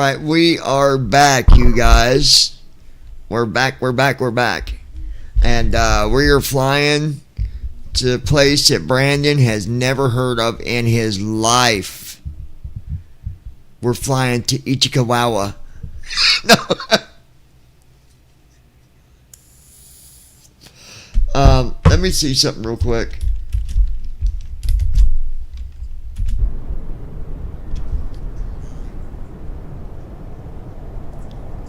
Alright, we are back, you guys. We're back. And we are flying to a place that Brandon has never heard of in his life. We're flying to Ichikawawa. No. Let me see something real quick.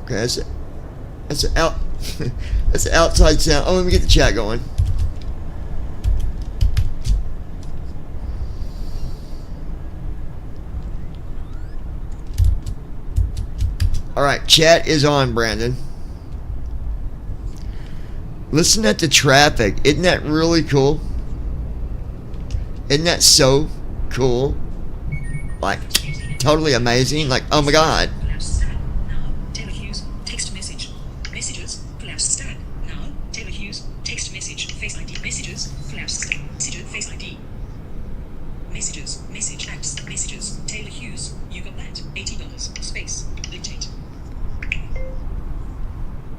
Okay, that's the outside sound. Oh, let me get the chat going. Alright, chat is on, Brandon. Listen at the traffic. Isn't that really cool? Isn't that so cool? Like, totally amazing. Like, oh my god.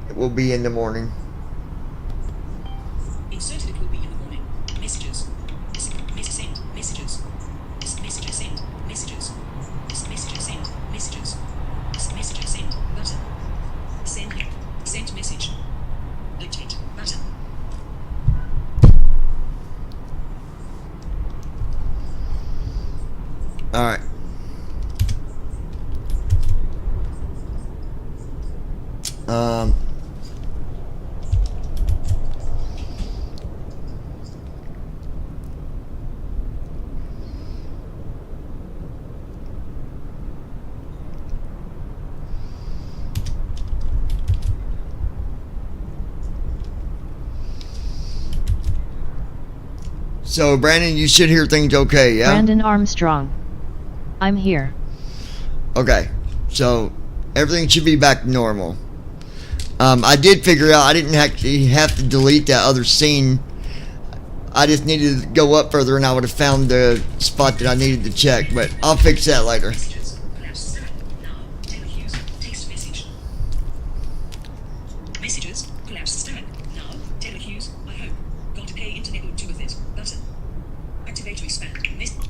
It will be in the morning. Inserted, it will be in the morning. Messages. Send. Messages. Messages sent. Messages. Messages sent. Messages. Messages sent. Button. Send. Sent message. Dictate. Button. Alright. So, Brandon, you should hear things okay, yeah? Brandon Armstrong. I'm here. Okay. So, everything should be back to normal. I did figure out I didn't actually have to delete that other scene. I just needed to go up further and I would have found the spot that I needed to check, but I'll fix that later.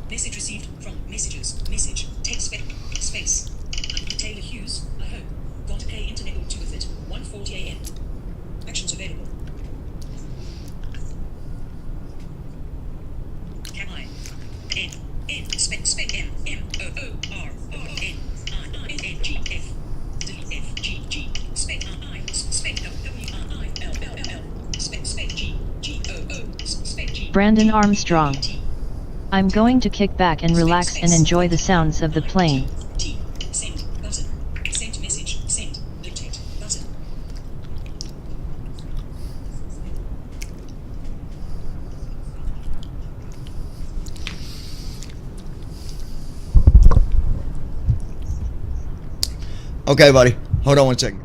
Message received from messages. Message. Text space. Taylor Hughes, I hope. Got to pay internet or two with it. 1:40 a.m. Actions available. Can I? N spec M O O R N I N G F F G G spec I spec W I L L L spec G G O O spec G. Brandon Armstrong. I'm going to kick back and relax and enjoy the sounds of the plane. Send button. Send message. Send. Dictate button. Okay, buddy. Hold on one second.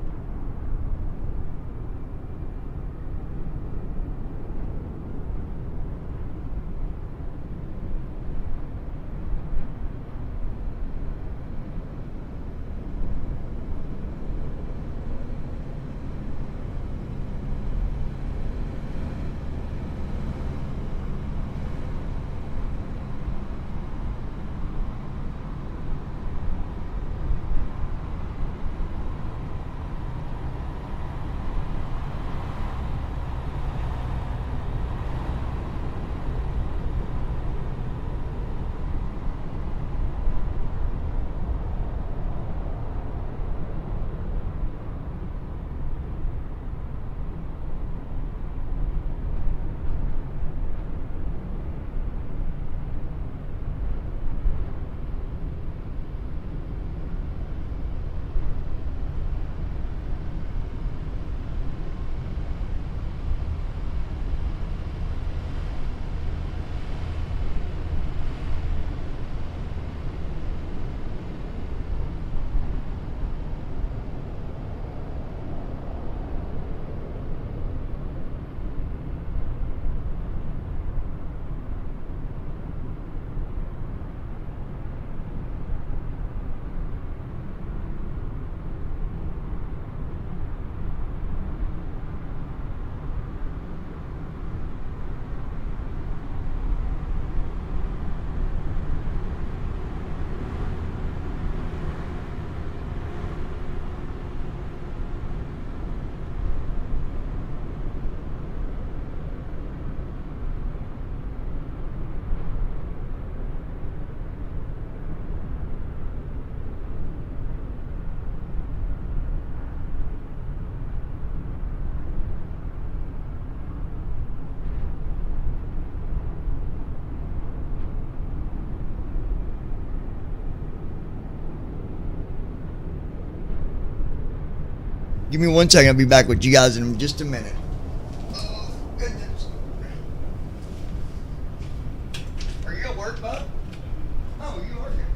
Give me 1 second. I'll be back with you guys in just a minute. Oh, goodness. Are you at work, bud? Oh, you are here.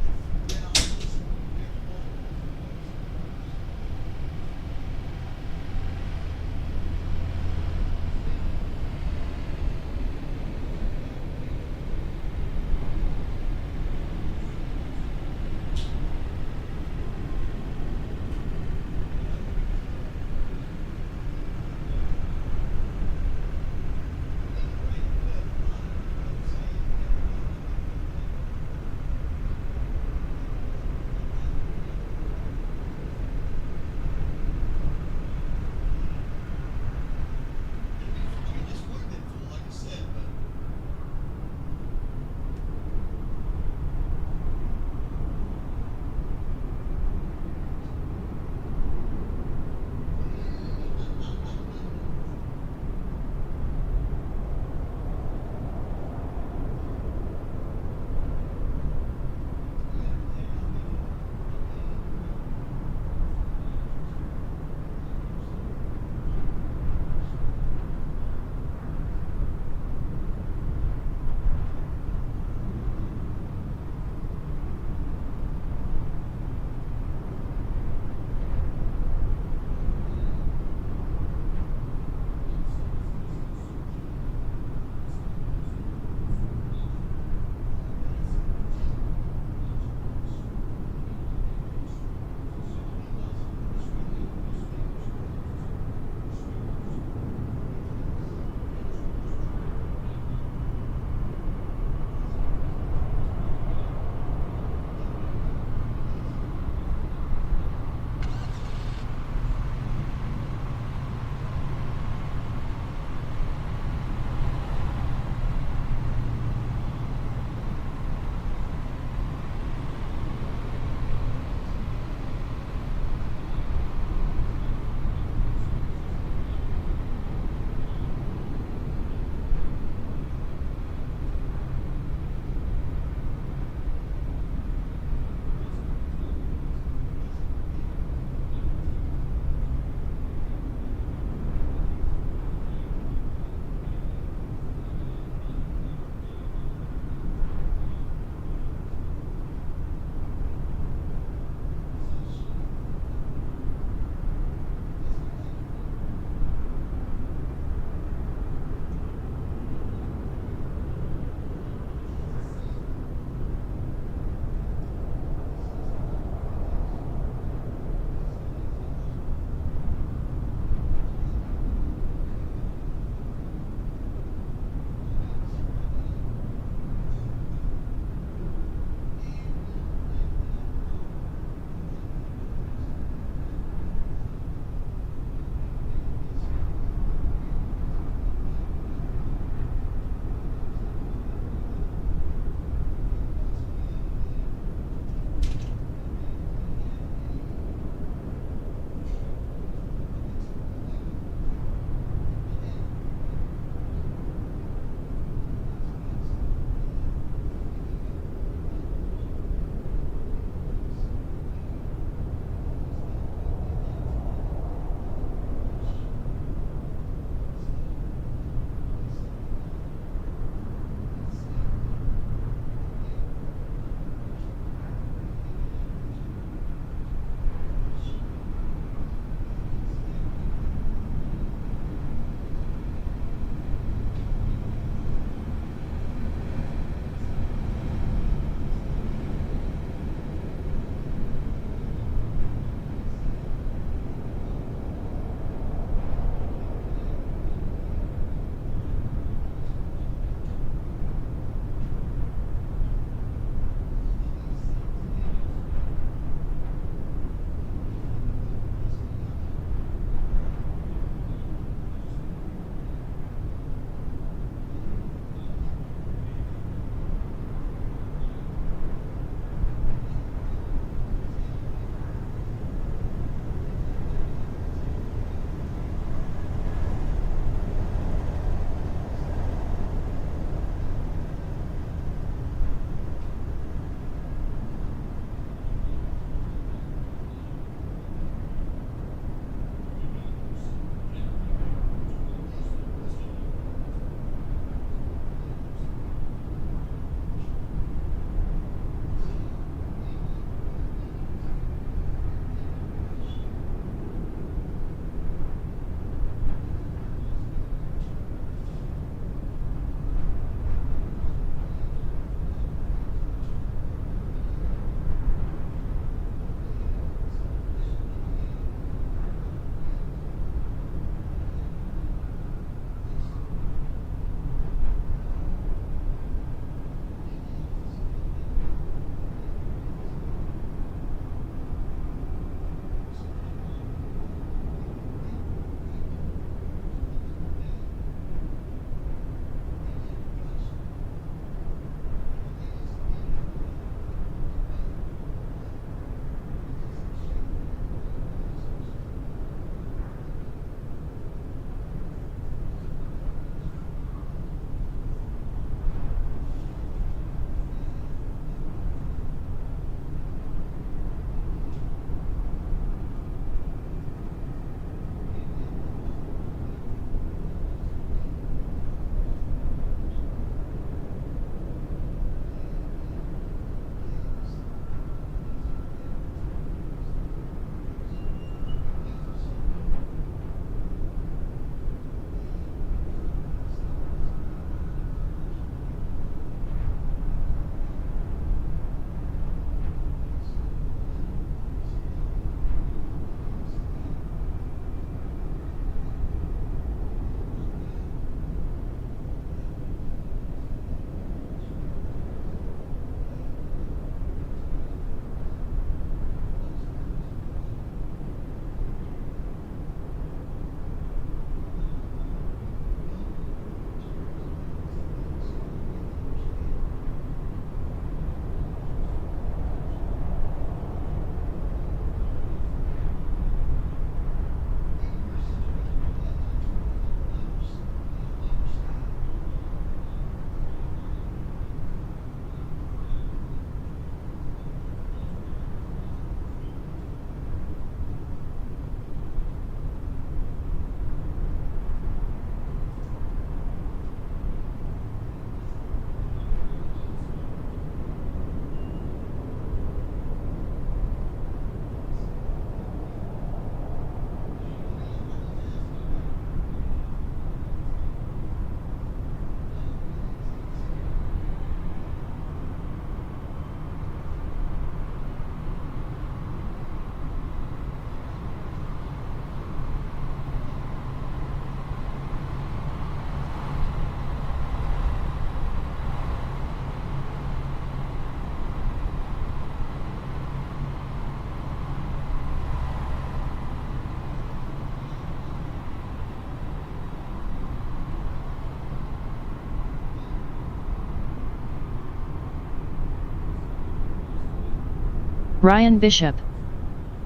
Ryan Bishop.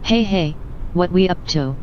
Hey hey, what we up to?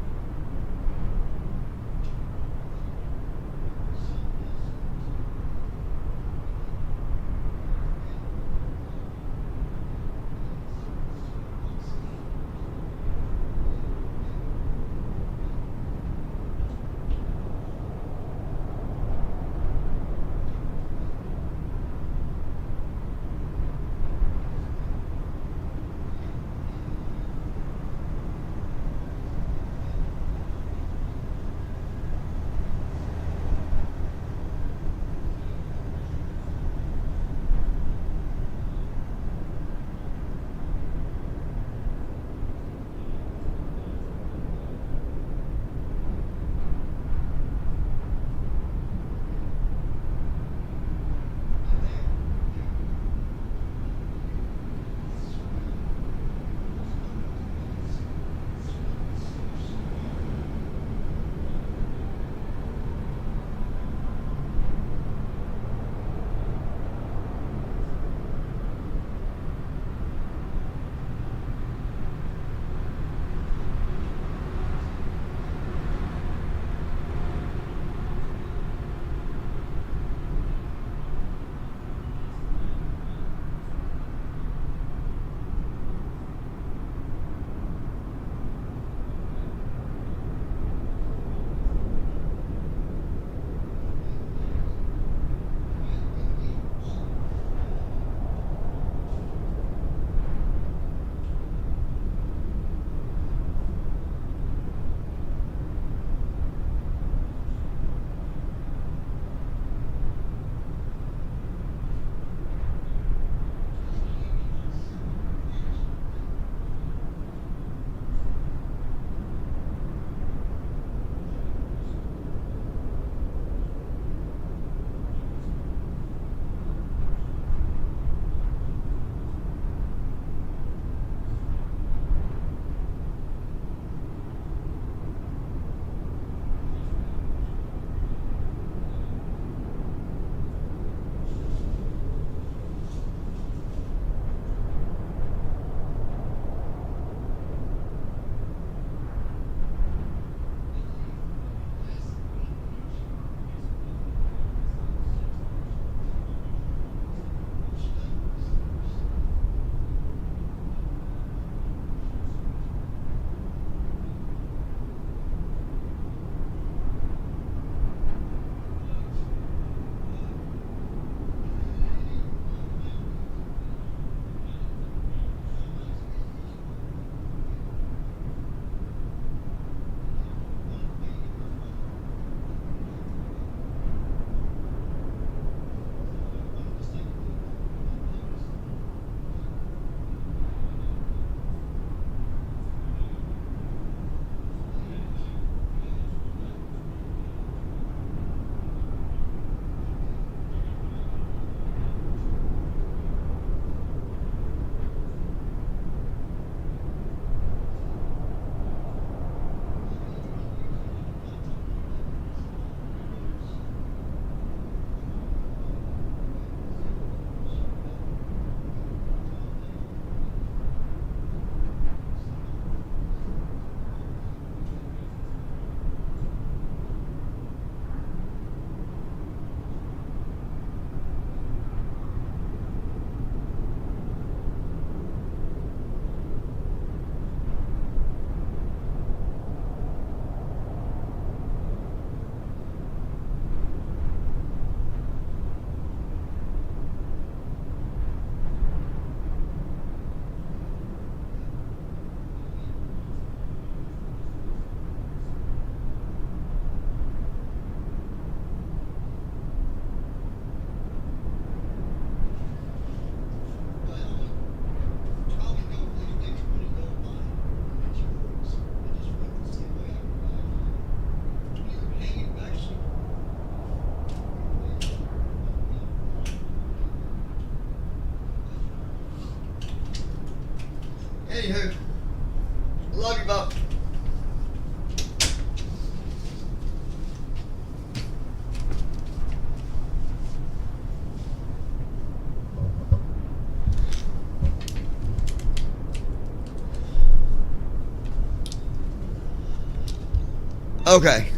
Okay.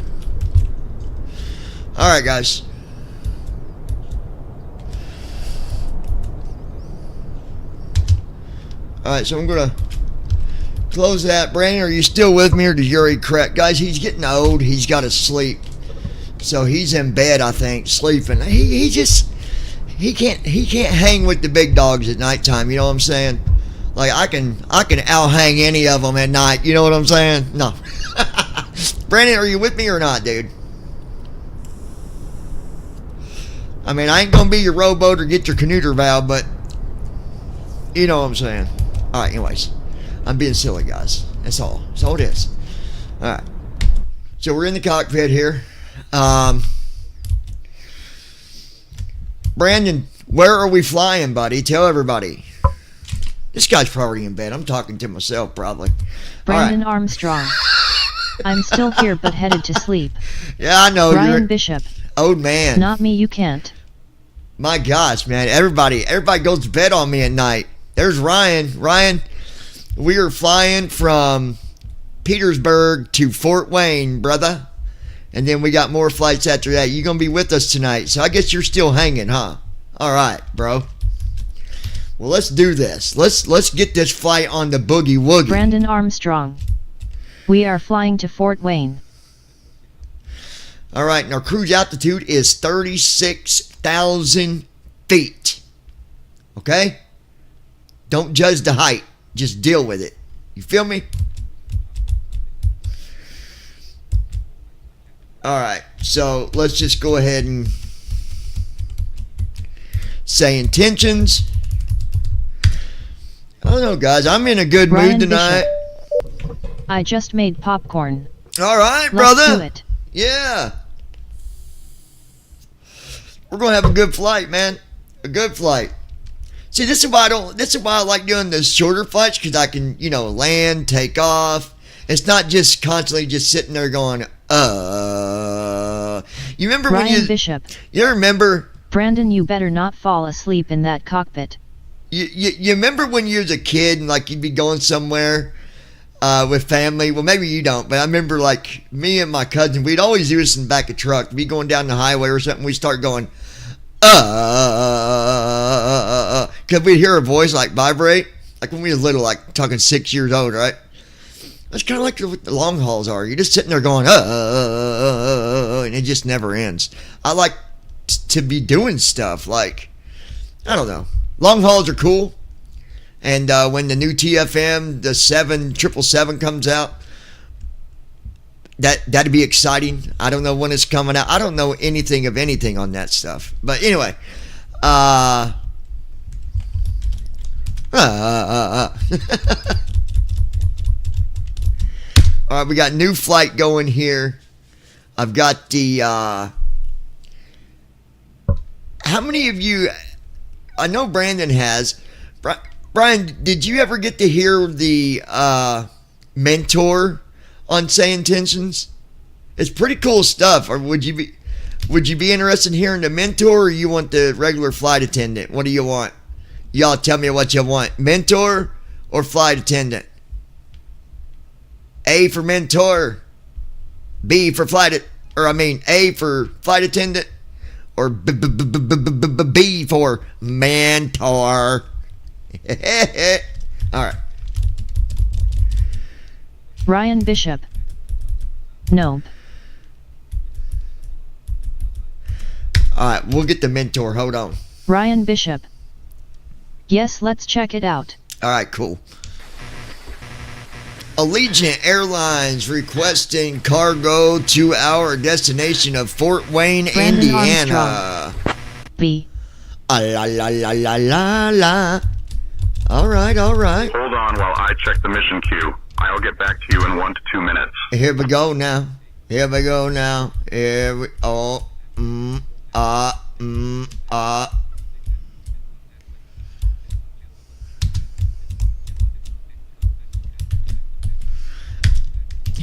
All right, guys. All right, so I'm gonna close that. Brandon, are you still with me, or did you already crack? Guys, he's getting old. He's got to sleep, so he's in bed, I think, sleeping. He can't hang with the big dogs at nighttime. You know what I'm saying? Like I can out hang any of them at night. You know what I'm saying? No. Brandon, are you with me or not, dude? I mean, I ain't gonna be your rowboat or get your canoe valve, but you know what I'm saying. All right, anyways, I'm being silly, guys. That's all. That's all it is. All right. So we're in the cockpit here. Brandon, where are we flying, buddy? Tell everybody. This guy's probably in bed. I'm talking to myself, probably. Brandon Armstrong. I'm still here, but headed to sleep. Yeah, I know. Ryan Bishop. Old man. Not me, you can't. My gosh, man. Everybody goes to bed on me at night. There's Ryan. Ryan, we are flying from Petersburg to Fort Wayne, brother. And then we got more flights after that. You're going to be with us tonight. So I guess you're still hanging, huh? All right, bro. Well, let's do this. Let's get this flight on the boogie woogie. Brandon Armstrong. We are flying to Fort Wayne. All right, and our cruise altitude is 36,000 feet. Okay? Don't judge the height. Just deal with it. You feel me? All right, so let's just go ahead and say intentions. I don't know, guys. I'm in a good Ryan mood tonight. Bishop. I just made popcorn. All right, Let's brother. do it. Yeah. We're gonna have a good flight, man. A good flight. See, this is why I like doing the shorter flights, because I can, land, take off. It's not just constantly just sitting there going, You remember Ryan when you Bishop. You remember Brandon, you better not fall asleep in that cockpit. You remember when you was a kid and like you'd be going somewhere with family? Well, maybe you don't, but I remember like me and my cousin, we'd always do this in the back of truck. We'd be going down the highway or something. We start going, because we'd hear a voice like vibrate, like when we were little, like talking 6 years old, right? That's kind of like what the long hauls are. You're just sitting there going, and it just never ends. I like to be doing stuff like, I don't know. Long hauls are cool. And when the new TFM, the 777 comes out, that'd be exciting. I don't know when it's coming out. I don't know anything of anything on that stuff. But anyway, all right, we got new flight going here. I've got the how many of you, I know Brandon has. Brian, did you ever get to hear the mentor on Say Intentions? It's pretty cool stuff. Or would you be interested in hearing the mentor, or you want the regular flight attendant? What do you want? Y'all tell me what you want. Mentor or flight attendant? A for mentor, B for A for flight attendant, or B for mentor. All right. Ryan Bishop. Nope. All right, we'll get the mentor. Hold on. Ryan Bishop. Yes, let's check it out. All right, cool. Allegiant Airlines requesting cargo to our destination of Fort Wayne, Brandon Indiana. Armstrong. B. La la la la la la. All right, all right. Hold on while I check the mission queue. I'll get back to you in 1 to 2 minutes. Here we go now. Here we go now. Here we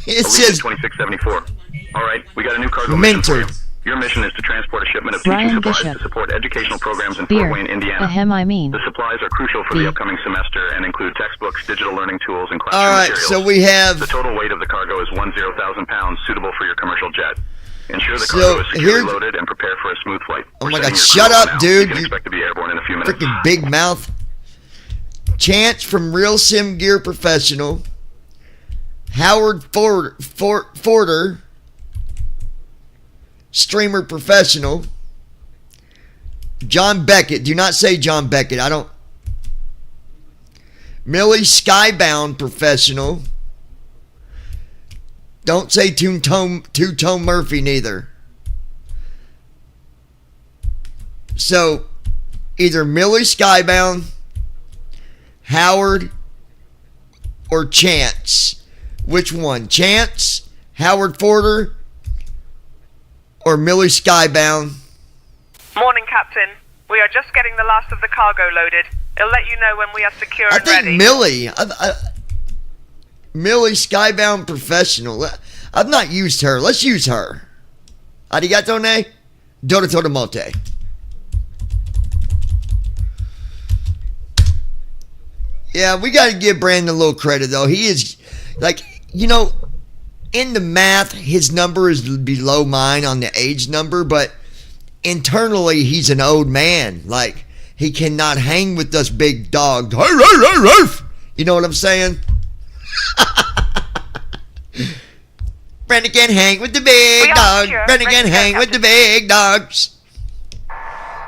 It says 2674. All right, we got a new cargo mission mentor. for you. Your mission is to transport a shipment of Brian teaching supplies Bishop. to support educational programs in Beer. Fort Wayne, Indiana. Ahem, I mean. The supplies are crucial for B. the upcoming semester and include textbooks, digital learning tools, and All classroom right, materials. so we have. The total weight of the cargo is 10,000 pounds, suitable for your commercial jet. Ensure the So, cargo is securely here's- loaded and prepare for a smooth flight. Oh We're my sending God, your shut crew up, now. dude. You can You expect to be airborne in a few minutes. Freaking big mouth. Chance from Real Sim Gear Professional. Howard Forder. Streamer Professional. John Beckett. Do not say John Beckett. I don't. Millie Skybound Professional. Don't say Two-Tone Murphy neither. So, either Millie Skybound, Howard, or Chance. Which one? Chance, Howard Forder, or Millie Skybound? Morning, Captain. We are just getting the last of the cargo loaded. It'll let you know when we are secure I and think ready. Millie. Millie Skybound Professional. I've not used her. Let's use her. Arigato ne? Dorato mote. Yeah, we got to give Brandon a little credit, though. He is, like, in the math, his number is below mine on the age number, but internally, he's an old man. Like, he cannot hang with us big dogs. You know what I'm saying? Brandon can't hang with the big dogs. Brandon can't hang with the big dogs.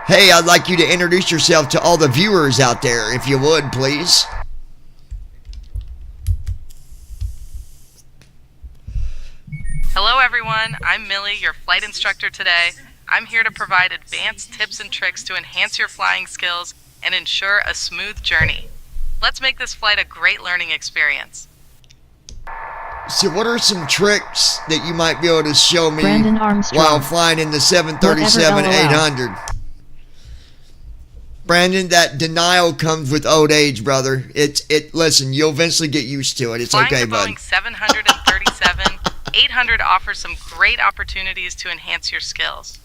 Hey, I'd like you to introduce yourself to all the viewers out there, if you would, please. Hello everyone, I'm Millie, your flight instructor today. I'm here to provide advanced tips and tricks to enhance your flying skills and ensure a smooth journey. Let's make this flight a great learning experience. So what are some tricks that you might be able to show me Brandon Armstrong. while flying in the 737 Whatever, LOL. 800? Brandon, that denial comes with old age, brother. Listen, you'll eventually get used to it. It's Flying okay, the bud. Boeing 737, 800 offers some great opportunities to enhance your skills.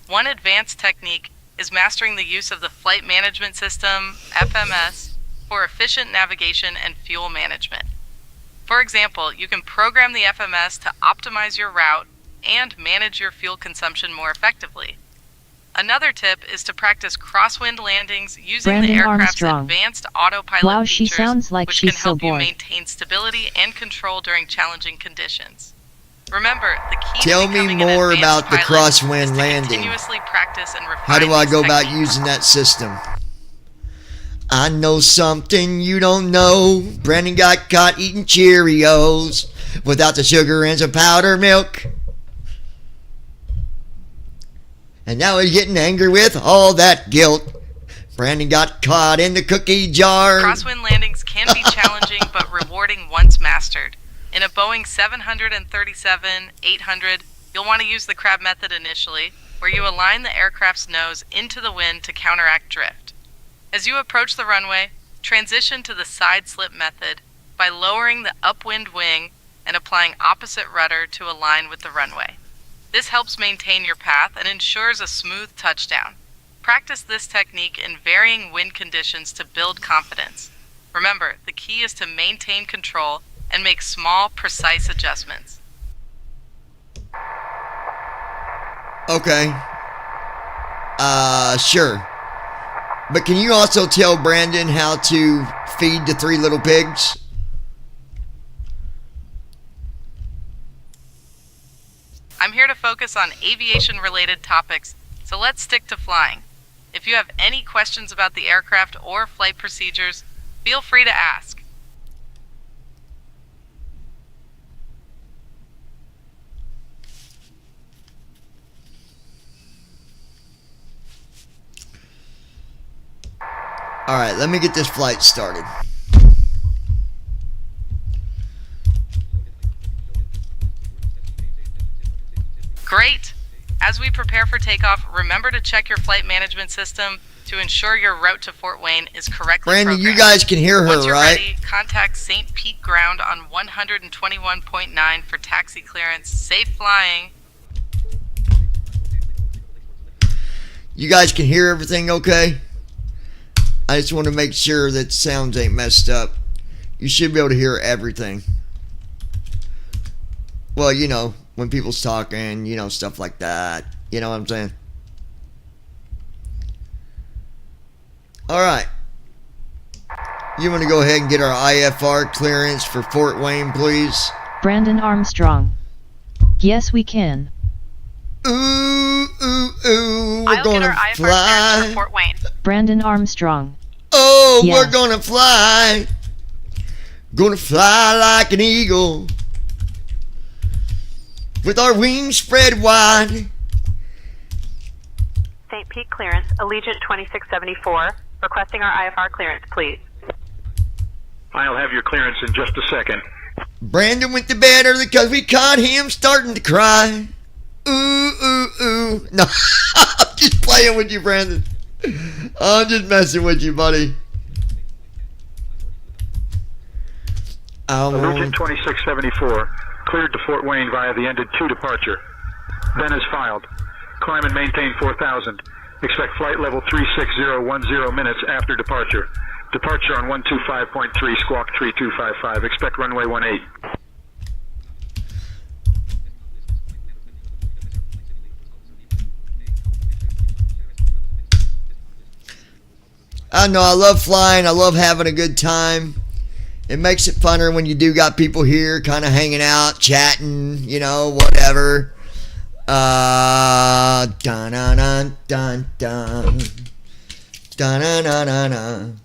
One advanced technique is mastering the use of the Flight Management System, FMS, for efficient navigation and fuel management. For example, you can program the FMS to optimize your route and manage your fuel consumption more effectively. Another tip is to practice crosswind landings using Brandon the aircraft's Armstrong. advanced autopilot Wow, she features, sounds like which she's can so help you bored. maintain stability and control during challenging conditions. Remember, the key Tell to me becoming an more advanced about the pilot crosswind is to landing. continuously practice and refine How do I these go about techniques. using that system? I know something you don't know. Brandon got caught eating Cheerios without the sugar and some powdered milk. And now he's getting angry with all that guilt. Brandon got caught in the cookie jar. Crosswind landings can be challenging but rewarding once mastered. In a Boeing 737-800, you'll want to use the crab method initially, where you align the aircraft's nose into the wind to counteract drift. As you approach the runway, transition to the side slip method by lowering the upwind wing and applying opposite rudder to align with the runway. This helps maintain your path and ensures a smooth touchdown. Practice this technique in varying wind conditions to build confidence. Remember, the key is to maintain control and make small, precise adjustments. Okay. Sure. But can you also tell Brandon how to feed the three little pigs? I'm here to focus on aviation-related topics, so let's stick to flying. If you have any questions about the aircraft or flight procedures, feel free to ask. Alright, let me get this flight started. Great! As we prepare for takeoff, remember to check your flight management system to ensure your route to Fort Wayne is correctly Brandon, you programmed. guys can hear Once her, you're right? ready, contact St. Pete Ground on 121.9 for taxi clearance. Safe flying. You guys can hear everything okay? I just want to make sure that sounds ain't messed up. You should be able to hear everything. Well, you know, when people's talking, you know, stuff like that. You know what I'm saying? Alright. You want to go ahead and get our IFR clearance for Fort Wayne, please? Brandon Armstrong. Yes, we can. Ooh, ooh, ooh, we're I'll get gonna our IFR clearance fly. for Fort Wayne. Brandon Armstrong. Oh, Yes. we're gonna fly. Gonna fly like an eagle. With our wings spread wide. St. Pete clearance, Allegiant 2674. Requesting our IFR clearance, please. I'll have your clearance in just a second. Brandon went to bed early because we caught him starting to cry. Ooh, ooh, ooh. No, I'm just playing with you, Brandon. I'm just messing with you, buddy. Allegiant 2674, cleared to Fort Wayne via the ended 2 departure. Then is filed. Climb and maintain 4000. Expect flight level 36010 minutes after departure. Departure on 125.3, squawk 3255. Expect runway 18. I know, I love flying. I love having a good time. It makes it funner when you do got people here kind of hanging out, chatting, you know, whatever. Dun dun dun dun dun. Dun dun dun dun dun.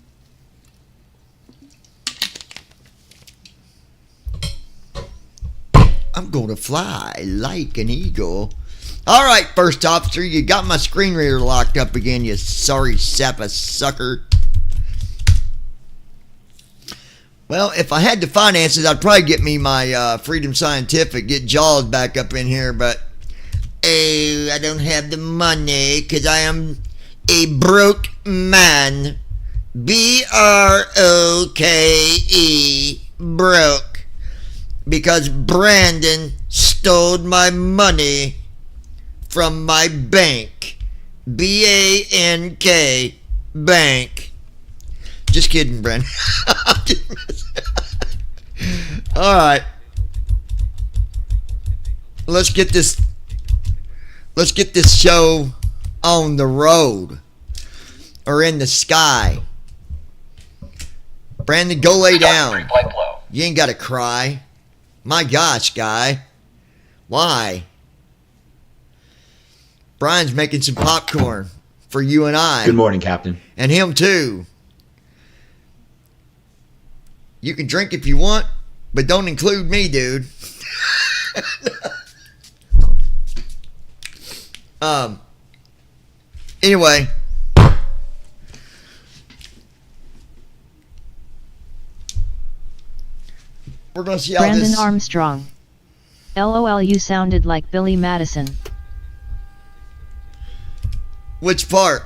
I'm gonna fly like an eagle. Alright, first officer, you got my screen reader locked up again, you sorry sappa sucker. Well, if I had the finances, I'd probably get me my Freedom Scientific, get Jaws back up in here, but oh, I don't have the money because I am a broke man. B-R-O-K-E, broke. Because Brandon stole my money from my bank. B-A-N-K, bank. Just kidding, Brandon. Alright. Let's get this show on the road. Or in the sky. Brandon, go lay down. You ain't gotta cry. My gosh, guy. Why? Brian's making some popcorn for you and I. Good morning, Captain. And him too. You can drink if you want, but don't include me, dude. Anyway. We're going to see how Brandon this... Armstrong. LOL, you sounded like Billy Madison. Which part?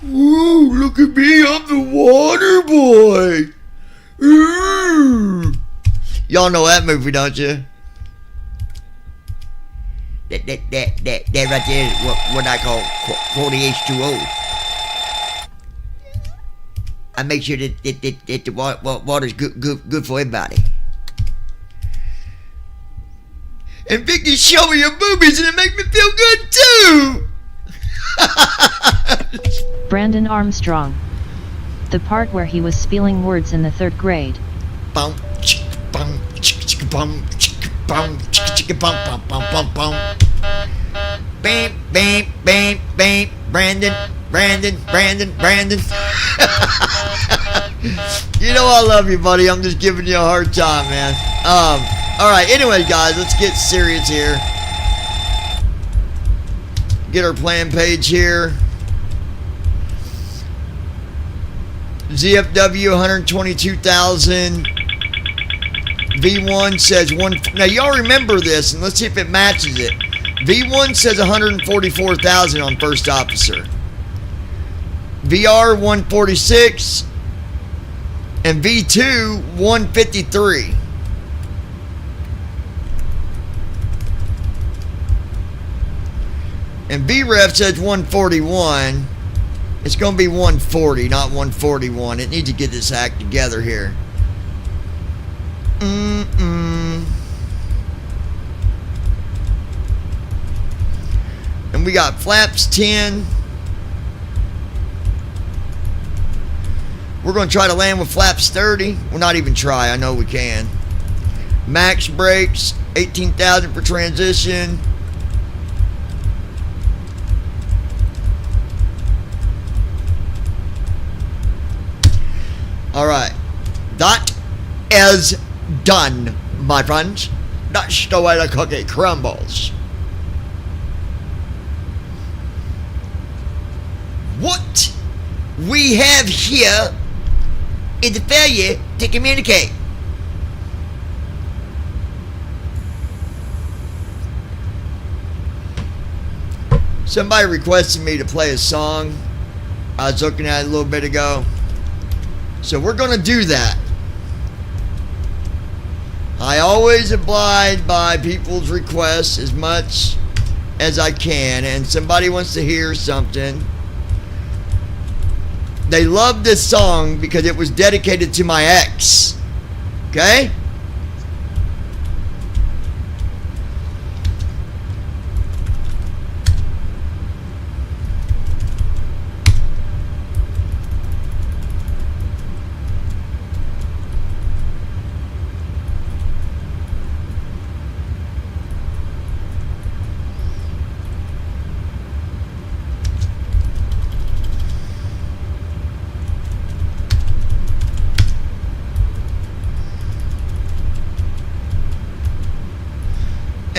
Ooh, look at me, I'm the water boy. Ooh. Y'all know that movie, don't you? That right there is what I call 40H2O. I make sure that the water's good for everybody. And Vicky show me your boobies and it make me feel good too. Brandon Armstrong. The part where he was spelling words in the 3rd grade. Bum, chick, bum, chick, chick, bum, chick, bum, chick, chick, bum, bum, bum, bum, bum. Bam, bam, bam, bam. Brandon. You know I love you, buddy. I'm just giving you a hard time, man. Alright, anyway, guys, let's get serious here. Get our plan page here. ZFW 122,000. V1 says one. Now y'all remember this, and let's see if it matches it. V1 says 144,000 on first officer. VR 146, And V2, 153. And VREF says 141. It's going to be 140, not 141. It needs to get this act together here. And we got flaps 10. We're going to try to land with flaps 30. We'll not even try. I know we can. Max brakes, 18,000 for transition. Alright. That is done, my friends. That's the way the cookie crumbles. What we have here is a failure to communicate. Somebody requested me to play a song. I was looking at it a little bit ago. So we're going to do that. I always abide by people's requests as much as I can. And somebody wants to hear something. They love this song because it was dedicated to my ex. Okay?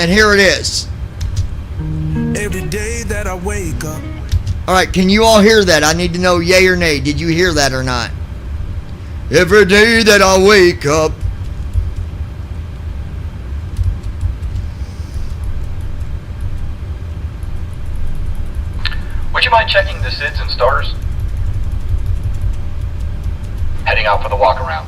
And here it is. Every day that I wake up. Alright, can you all hear that? I need to know yay or nay. Did you hear that or not? Every day that I wake up. Would you mind checking the SIDS and starters? Heading out for the walk around.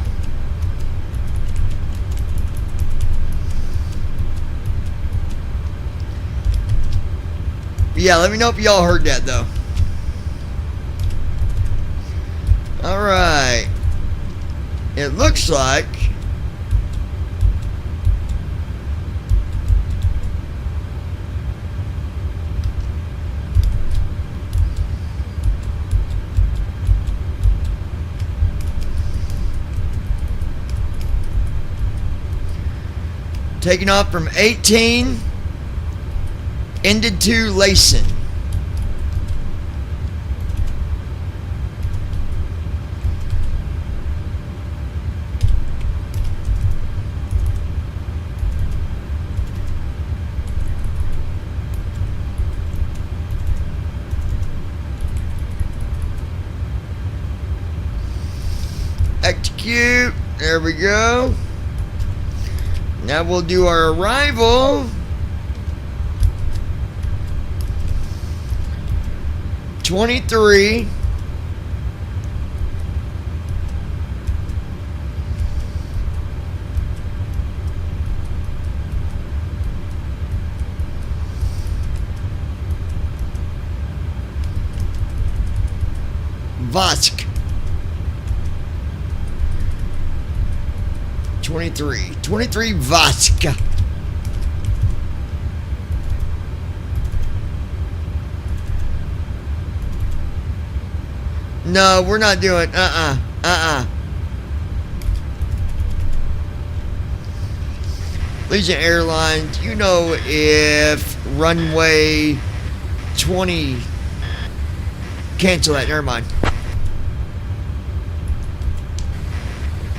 Yeah, let me know if y'all heard that though. Alright. It looks like taking off from 18 ended to Layson. Execute. There we go. Now we'll do our arrival. 23. Vask. 23. 23 Vaska. No, we're not doing Legion Airlines, you know, if runway 20, cancel that, never mind.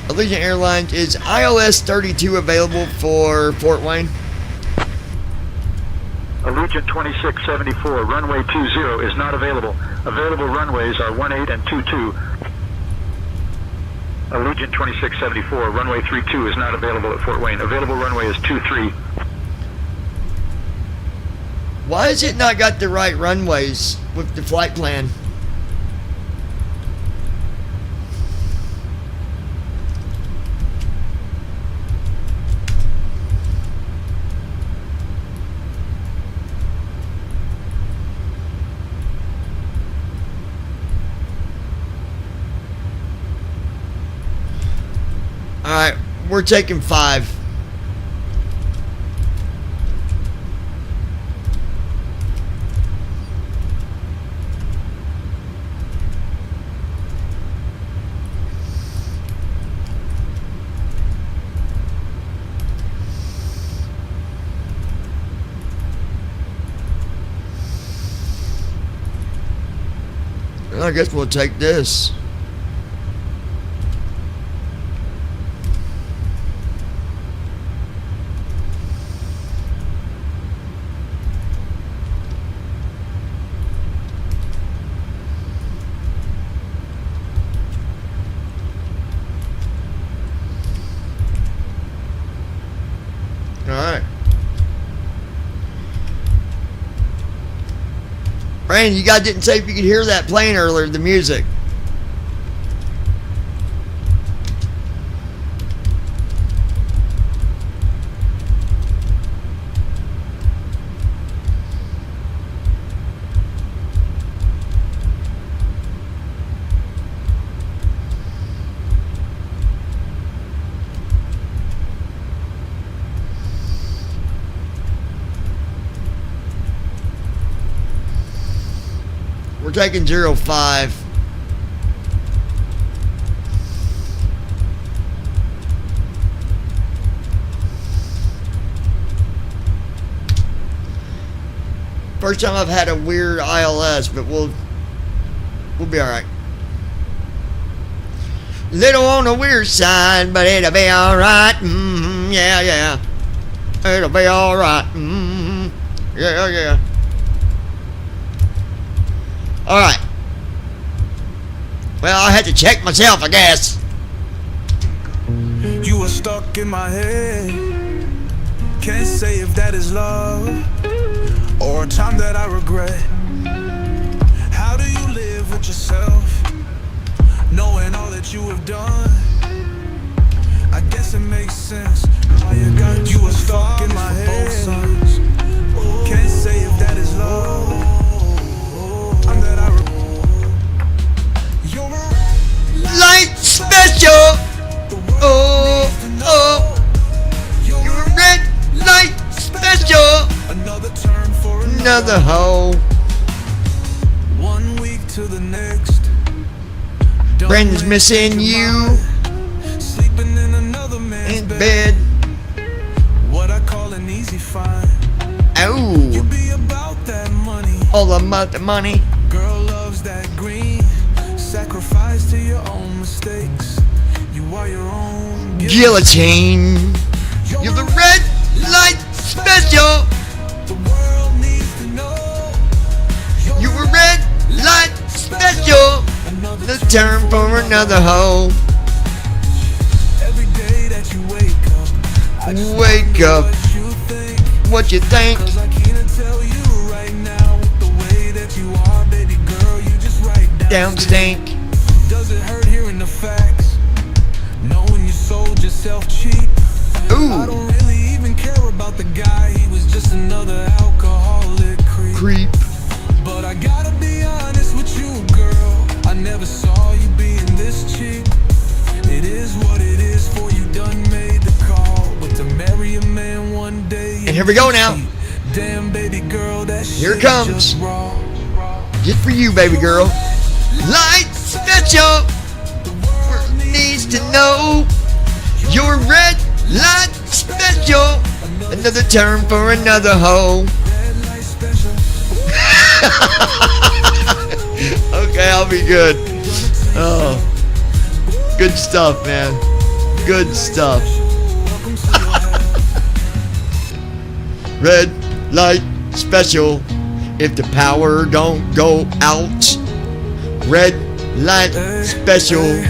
Legion Airlines, is ILS 32 available for Fort Wayne? Allegiant 2674, runway 20 is not available. Available runways are 18 and 22. Allegiant 2674, runway 32 is not available at Fort Wayne. Available runway is 23. Why has it not got the right runways with the flight plan? Alright, we're taking 5. I guess we'll take this. Alright. Brandon, you guys didn't say if you could hear that playing earlier, the music. We're taking 0-5. First time I've had a weird ILS, but we'll be alright. Little on the weird side, but it'll be alright. Yeah. It'll be alright. Yeah. Alright. Well, I had to check myself, I guess. You were stuck in my head. Can't say if that is love or a time that I regret. How do you live with yourself, knowing all that you have done? I guess it makes sense why you were stuck in my head. Can't say if that is love. Light special. Oh. You're a red light special. Another hoe. 1 week to the next. Brandon's missing you. Sleeping in another man's In bed. What I call an easy find. Oh. You be about that money. All about the money. Girl loves that green. Sacrifice to your own mistakes. You are your own Guillotine. You're the red light special. The world needs to know. You're a red light special. The term for another hoe. Every day that you wake up, I just Wake wonder up. what you think. What you think? 'Cause I can't tell you right now the way that you are, baby girl. You just right Down stink. Does it hurt hearing the facts? Knowing you sold yourself cheap. I Ooh. don't really even care about the guy. He was just another alcoholic creep. But I gotta be honest with you, girl. I never saw you being this cheap. It is what it is, for you done made the call. But to marry a man one day. And here we go now. Damn, baby girl, that Here it shit comes. just raw. Just for you, baby girl. Light special. World needs to know. You're red light special. Another term for another hoe. Red light special. Okay, I'll be good. Oh, good stuff, man. Good stuff. Welcome to your head. Red light special. If the power don't go out. Red light special.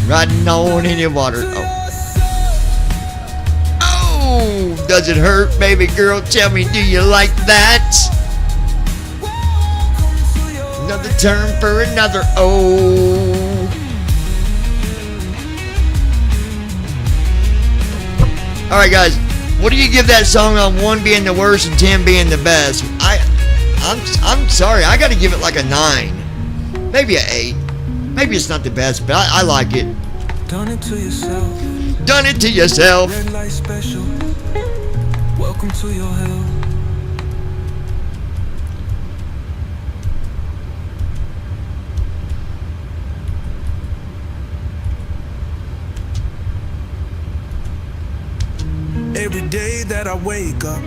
Riding on in your water. Oh, does it hurt, baby girl? Tell me, do you like that? Another term for another. Oh. All right, guys. What do you give that song on 1 being the worst and 10 being the best? I'm sorry. I got to give it like a 9, maybe an 8. Maybe it's not the best, but I like it. Done it to yourself. Done it to yourself. Red light special. Welcome to your hell. Every day that I wake up,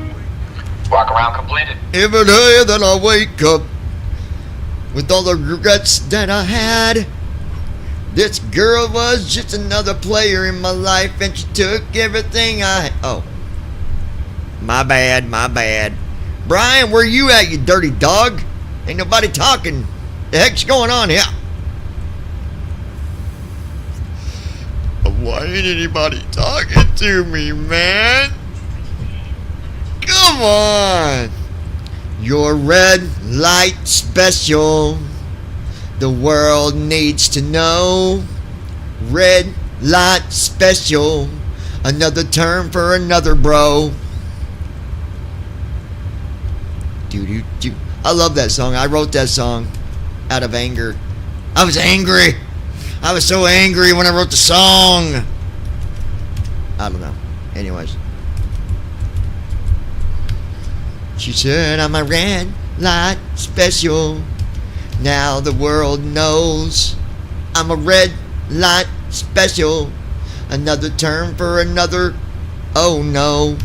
Walk around completed. Every day that I wake up with all the regrets that I had. This girl was just another player in my life, and she took everything I. Oh, my bad, my bad. Brian, where you at, you dirty dog? Ain't nobody talking. The heck's going on here? Why ain't anybody talking to me, man? Come on. Your red light special. The world needs to know. Red light special. Another term for another bro. Doo-doo-doo. I love that song. I wrote that song out of anger. I was angry. I was so angry when I wrote the song. I don't know. Anyways. She said I'm a red light special. Now the world knows I'm a red light special. Another term for another. Oh no.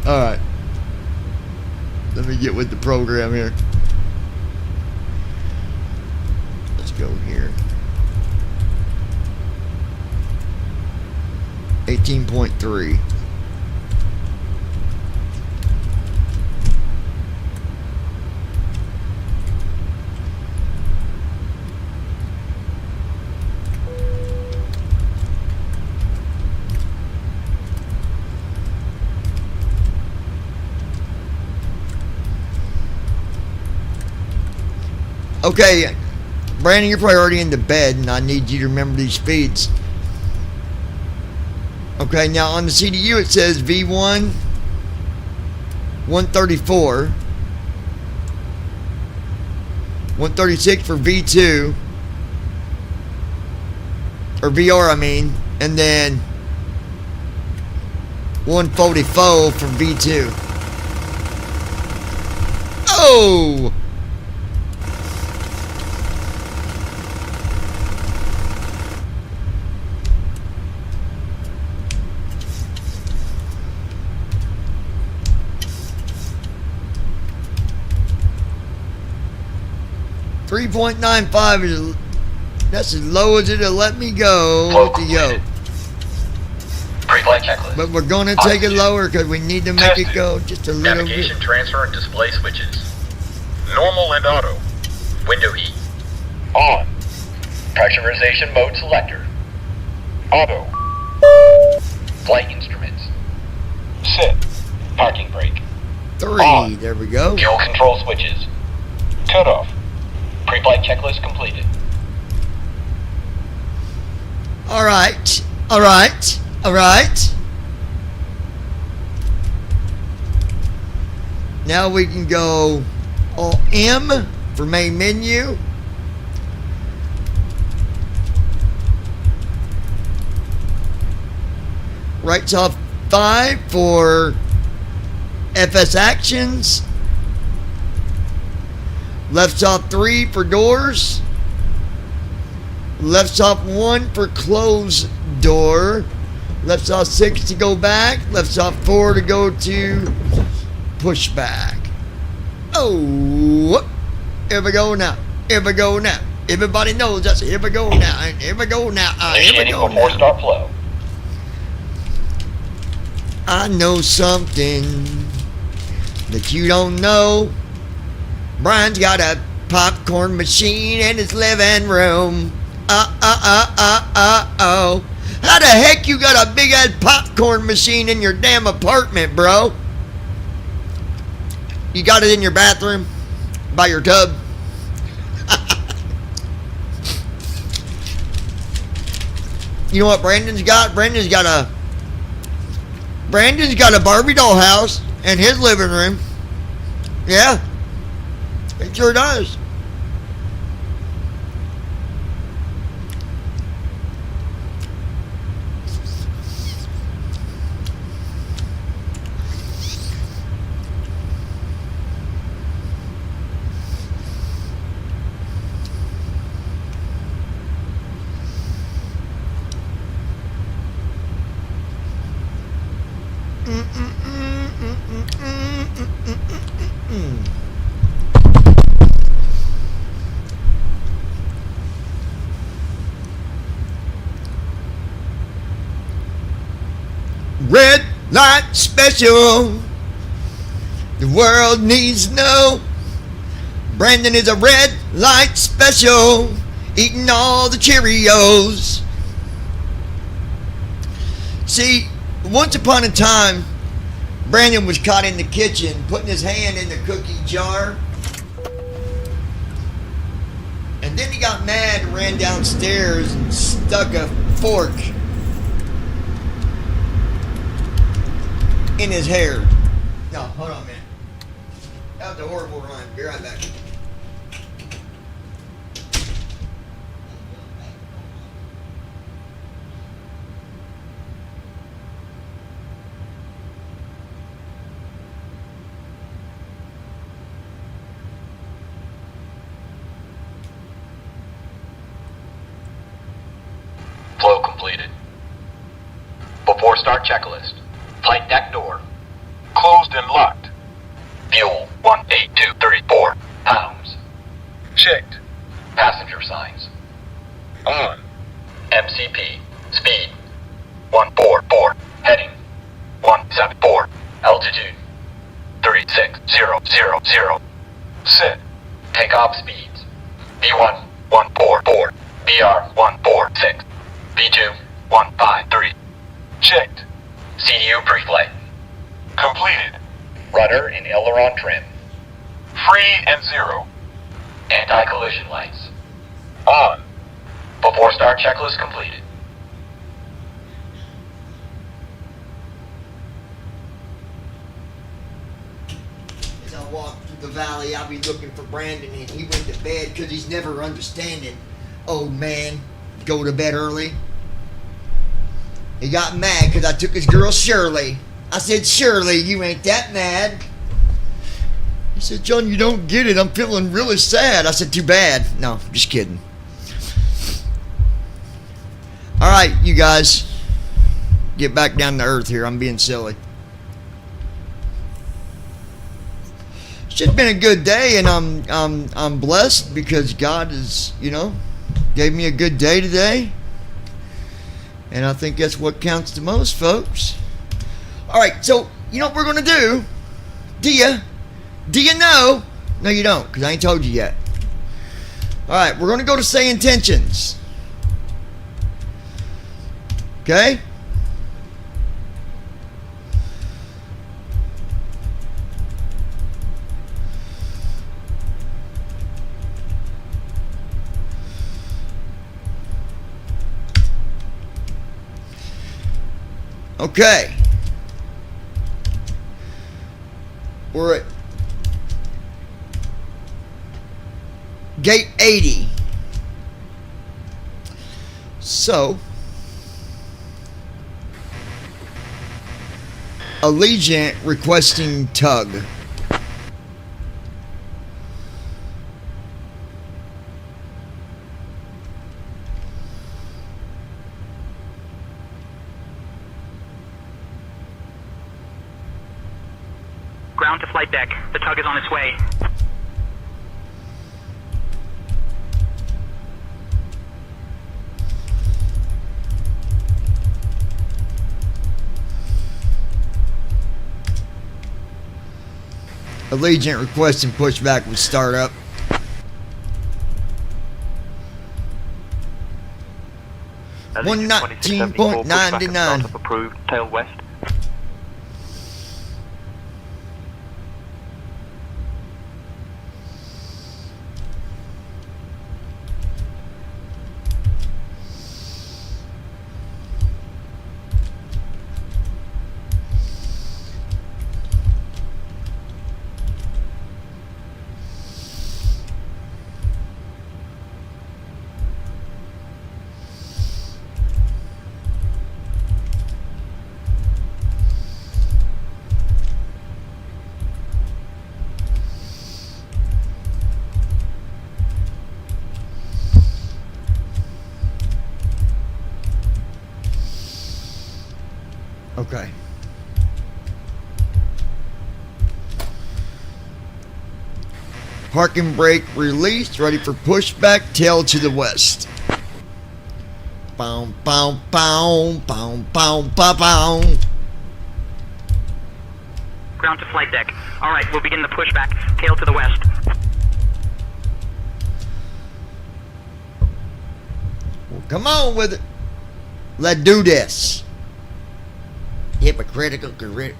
Alright. Let me get with the program here. Let's go here. 18.3. Okay, Brandon, you're probably already in the bed, and I need you to remember these speeds. Okay, now on the CDU it says V1 134, 136 for V2, or VR I mean, and then 144 for V2. Oh! 3.95 is that's as low as it'll let me go with the yoke. Pre-flight checklist. But we're gonna take it lower because we need to make it go just a little Navigation, bit. transfer, and display switches. Normal and auto. Window heat. On. Pressurization mode selector. Auto. Flight instruments. Sit. Parking brake. 3. On. There we go. Fuel control switches. Cut off. Pre-flight checklist completed. Alright. Alright. Alright. Now we can go all M for main menu. Right's off 5 for FS actions. Left's off 3 for doors. Left's off 1 for close door. Left's off 6 to go back. Left's off 4 to go to push back. Oh, here we go now. Here we go now. Everybody knows that's here we go now. And here we go now. Here we Initiating go before now. start flow. I know something that you don't know. Brian's got a popcorn machine in his living room. Oh. How the heck you got a big ass popcorn machine in your damn apartment, bro? You got it in your bathroom? By your tub? You know what Brandon's got? Brandon's got a Barbie doll house in his living room. Yeah. It sure does. red light special. The world needs to know Brandon is a red light special, eating all the Cheerios. See, once upon a time, Brandon was caught in the kitchen putting his hand in the cookie jar. And then he got mad and ran downstairs and stuck a fork in his hair. No, hold on a minute. That was a horrible run. Be right back. Flow completed. Before start checklist. Flight deck door. Closed and locked. Fuel 18234 pounds. Checked. Passenger signs. On. MCP. Speed 144. Heading 174. Altitude 36000. Set. Takeoff speeds. B1 144. BR 146. B2 153. Checked. CDU pre-flight. Completed. Rudder and aileron trim. Free and zero. Anti-collision lights. On. Before start checklist completed. As I walk through the valley, I'll be looking for Brandon, and he went to bed because he's never understanding. Old man, go to bed early. He got mad because I took his girl Shirley. I said, Shirley, you ain't that mad. He said, John, you don't get it. I'm feeling really sad. I said, too bad. No, just kidding. All right, you guys, get back down to earth here. I'm being silly. It's just been a good day, and I'm blessed because God is, gave me a good day today. And I think that's what counts the most, folks. All right, so you know what we're going to do? Do you know? No, you don't, because I ain't told you yet. All right, we're going to go to say intentions. Okay? Okay. We're at gate 80. So, Allegiant requesting tug. Ground to flight deck. The tug is on its way. Allegiant requesting pushback with startup. Allegiant 119.99. Startup approved. Tail west. Okay. Parking brake released, ready for pushback, tail to the west. Bow, bow, bow, bow, bow, bow, bow. Ground to flight deck. Alright, we'll begin the pushback. Tail to the west. Well, come on with it. Let's do this. Hypocritical. Ground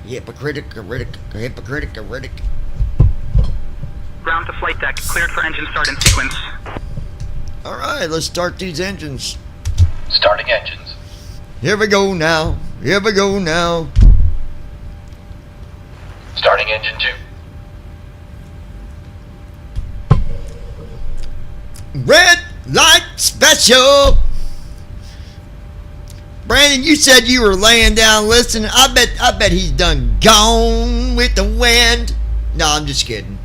to flight deck. Cleared for engine start in sequence. Alright, let's start these engines. Starting engines. Here we go now. Here we go now. Starting engine 2. Red light special. Brandon, you said you were laying down listening. I bet he's done gone with the wind. No, I'm just kidding.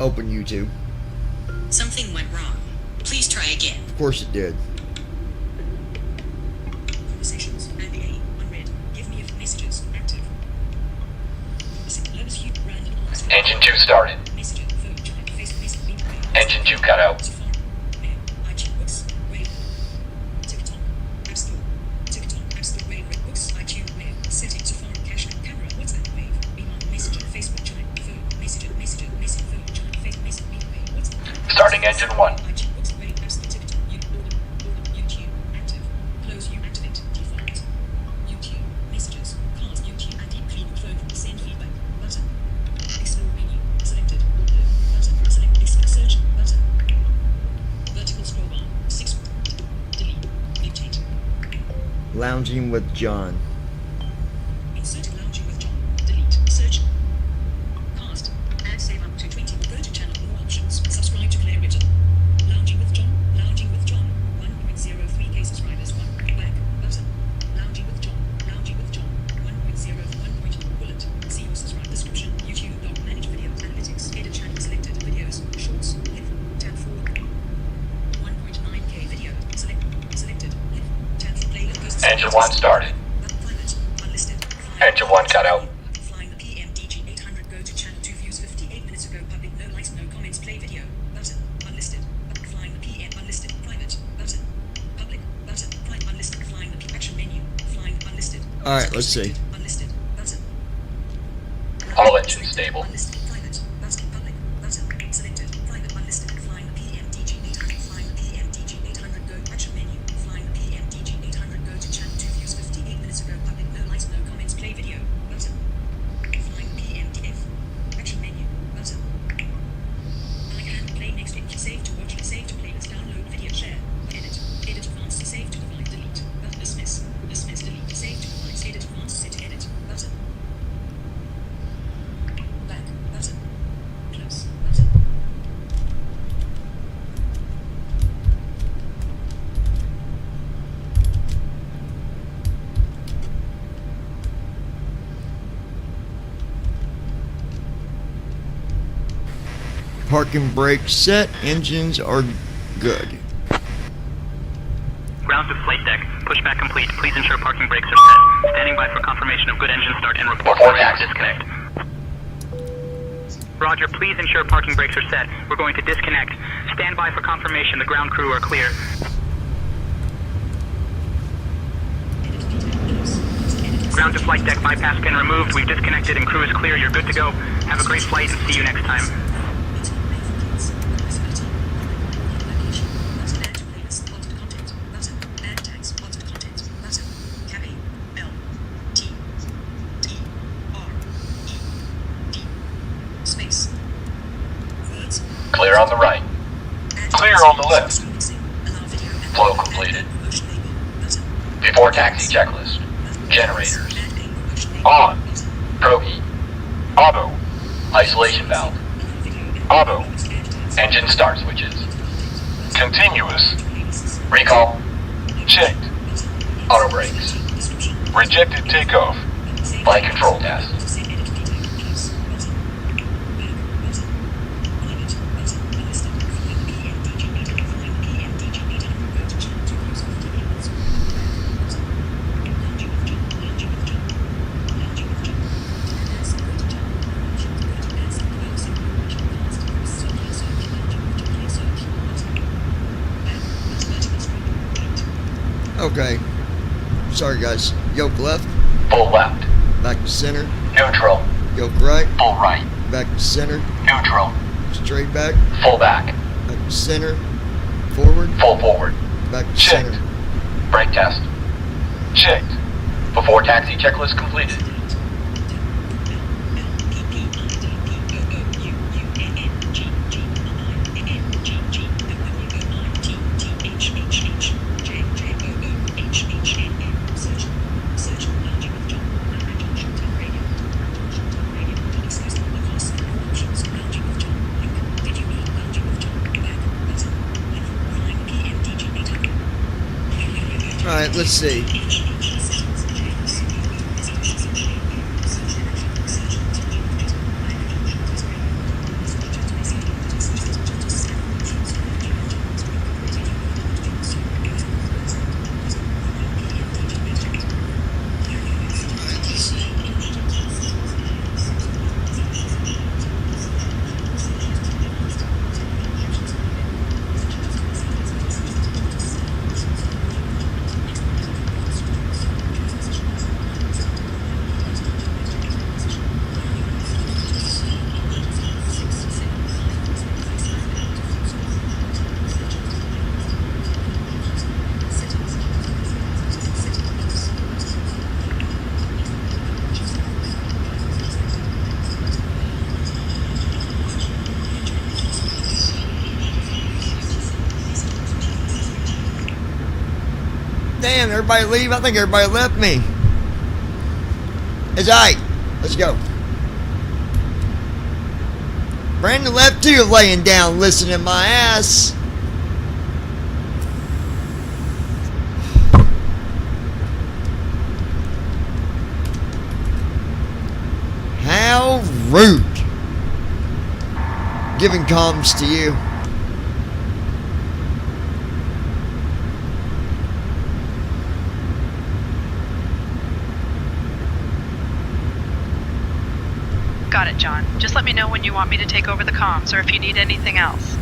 Open YouTube. Something went wrong. Please try again. Of course it did. Conversations. And the A. Unread. Give me messages. Active. Engine 2 started. Engine 2 cut out. Starting engine 1. Lounging with John. Insert lounging with John. Delete. Search. Cast. Add save up to 20. Go to channel. More options. Subscribe to Play Original. Lounging with John. Lounging with John. 1.03k subscribers. 1. Back. Button. Lounging with John. Lounging with John. 1.01. Bullet. See your subscribe description. YouTube. Manage videos. Analytics. Edit channel. Selected videos. Shorts. Live. Tab 4. 1.9k video. Selected. Live. Tab 4. Play. Engine 1 started. Engine 1 cut out. Flying the pmdg 800. Go to channel 2. Views 58 minutes ago. Public. No likes. No comments. Play video. Button. Unlisted. Flying the PM. Unlisted. Private. Button. Public. Button. Private. Unlisted. Flying the action menu. Flying. Unlisted. Alright, let's see. Unlisted. Button. All engines stable. Unlisted. Private. Button. Public. Button. Selected. Private. Unlisted. Flying the pmdg 800. Flying the pmdg 800. Go. Action menu. Flying the pmdg 800. Go to channel 2. Views 58 minutes ago. Public. No likes. No comments. Play video. Button. Flying the pmdf. Action menu. Button. I can play next picture. Save to watch. Save to playlist. Download video. Share. Edit. Edit advanced. Save to divide. Delete. Button. Dismiss. Dismiss. Delete. Save to divide. Edit advanced. Set. Edit. Button. Back. Button. Close. Button. Parking brake set. Engines are good. Ground to flight deck. Pushback complete. Please ensure parking brakes are set. Standing by for confirmation of good engine start and report Before for taxi. disconnect. Roger, please ensure parking brakes are set. We're going to disconnect. Stand by for confirmation the ground crew are clear. Ground to flight deck. Bypass pin removed. We've disconnected and crew is clear. You're good to go. Have a great flight and see you next time. Clear on the right. Clear on the left. Flow completed. Before taxi checklist. Generators. On. Proheat. Auto. Isolation valve. Auto. Engine start switches. Continuous. Recall. Checked. Auto brakes. Rejected takeoff. Flight control test. Okay. Sorry, guys. Yoke left. Full left. Back to center. Neutral. Yoke right. Full right. Back to center. Neutral. Straight back. Full back. Back to center. Forward. Full forward. Back to Shift. center. Brake test. Shift. Before taxi checklist completed. Alright, let's see. Damn, everybody leave? I think everybody left me. It's alright. Let's go. Brandon left too, laying down, listening to my ass. How rude. Giving comms to you. Got it, John. Just let me know when you want me to take over the comms or if you need anything else.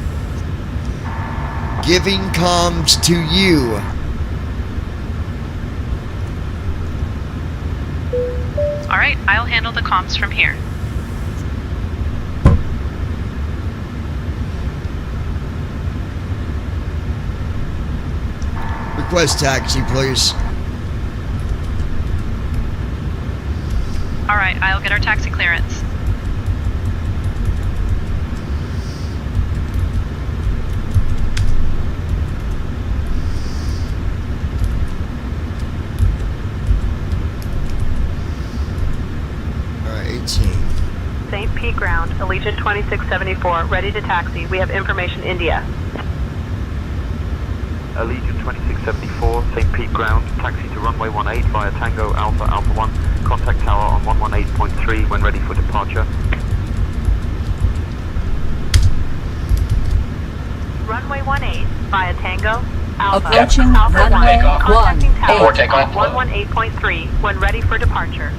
Giving comms to you. Alright, I'll handle the comms from here. Request taxi, please. Alright, I'll get our taxi clearance. Alright, 18. St. Pete ground, Allegiant 2674, ready to taxi. We have information India. Allegiant 2674, St. Pete ground, taxi to runway 18 via Tango Alpha Alpha 1, contact tower on 118.3 when ready for departure. Runway 18 via Tango Alpha Approaching Alpha runway 1, contacting tower Before takeoff, on 118.3 when ready for departure.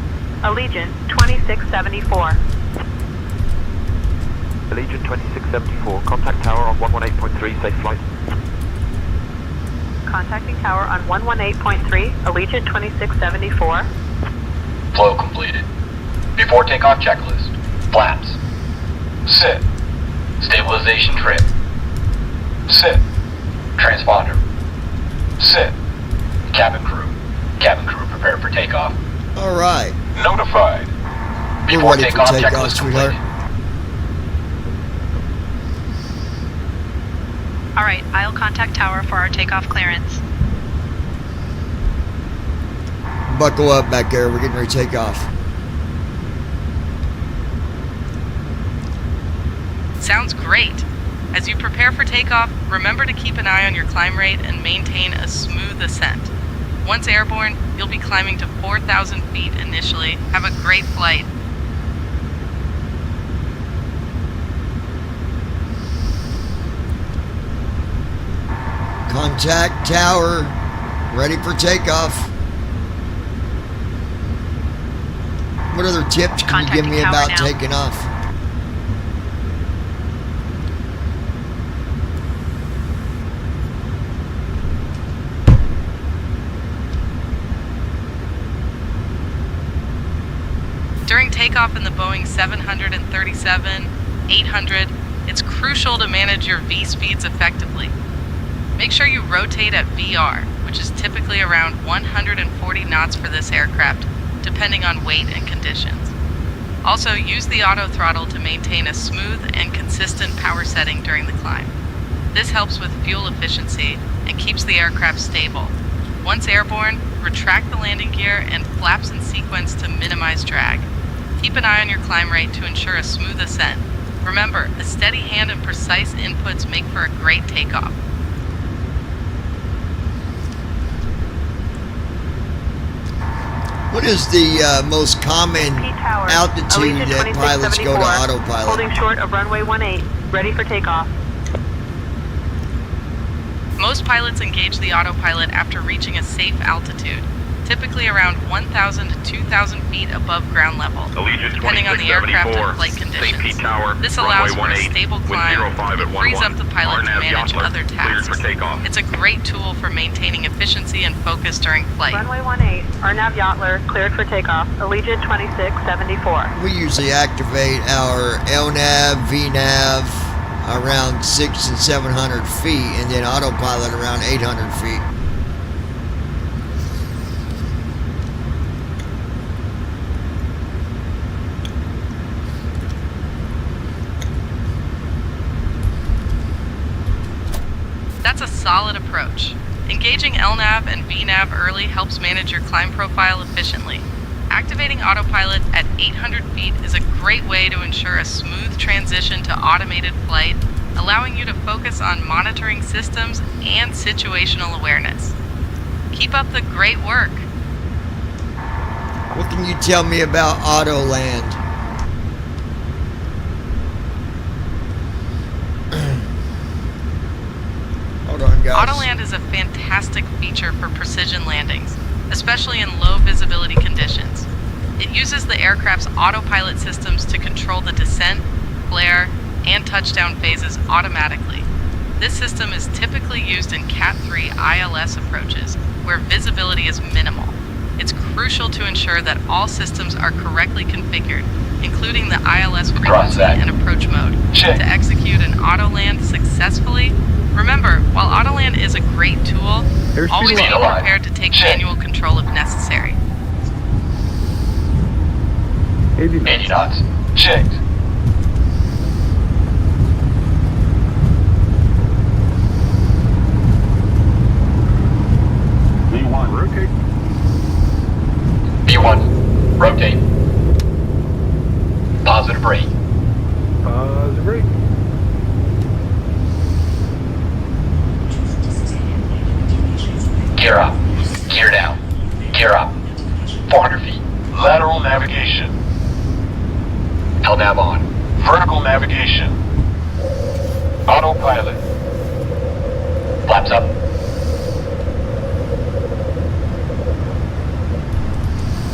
Allegiant 2674. Allegiant 2674, contact tower on 118.3, safe flight. Contacting tower on 118.3, Allegiant 2674. Flow completed. Before takeoff checklist. Flaps. Sit. Stabilization trip. Sit. Transponder. Sit. Cabin crew. Cabin crew prepared for takeoff. Alright. Notified. We're Before ready for takeoff takeoff, checklist sweetheart. completed. Alright, I'll contact tower for our takeoff clearance. Buckle up back there. We're getting ready to take off. Sounds great. As you prepare for takeoff, remember to keep an eye on your climb rate and maintain a smooth ascent. Once airborne, you'll be climbing to 4,000 feet initially. Have a great flight. Contact tower. Ready for takeoff. What other tips can you give me Contacting tower about now. taking off? takeoff in the Boeing 737, 800, it's crucial to manage your V speeds effectively. Make sure you rotate at VR, which is typically around 140 knots for this aircraft, depending on weight and conditions. Also, use the auto throttle to maintain a smooth and consistent power setting during the climb. This helps with fuel efficiency and keeps the aircraft stable. Once airborne, retract the landing gear and flaps in sequence to minimize drag. Keep an eye on your climb rate to ensure a smooth ascent. Remember, a steady hand and precise inputs make for a great takeoff. What is the most common altitude that pilots go to autopilot? Holding short of runway 18, ready for takeoff. Most pilots engage the autopilot after reaching a safe altitude, typically around 1,000 to 2,000 feet above ground level, depending on the aircraft and flight conditions. This allows for a stable climb and frees up the pilot to manage other tasks. It's a great tool for maintaining efficiency and focus during flight. Runway 18, RNAV Yachtler, cleared for takeoff. Allegiant 2674. We usually activate our LNAV, VNAV around 600 and 700 feet, and then autopilot around 800 feet. That's a solid approach. Engaging LNAV and VNAV early helps manage your climb profile efficiently. Activating autopilot at 800 feet is a great way to ensure a smooth transition to automated flight, allowing you to focus on monitoring systems and situational awareness. Keep up the great work. What can you tell me about Autoland? Hold on, guys. Autoland is a fantastic feature for precision landings, especially in low visibility conditions. It uses the aircraft's autopilot systems to control the descent, flare, and touchdown phases automatically. This system is typically used in Cat 3 ILS approaches, where visibility is minimal. It's crucial to ensure that all systems are correctly configured, including the ILS frequency and approach mode, to execute an Autoland successfully. Remember, while Autoland is a great tool, always be prepared to take manual control if necessary. 80 knots. Checked. V1, rotate. V1, rotate. Positive rate. Positive rate. Gear up. Gear down. Gear up. 400 feet. Lateral navigation. LNAV on. Vertical navigation. Autopilot. Flaps up.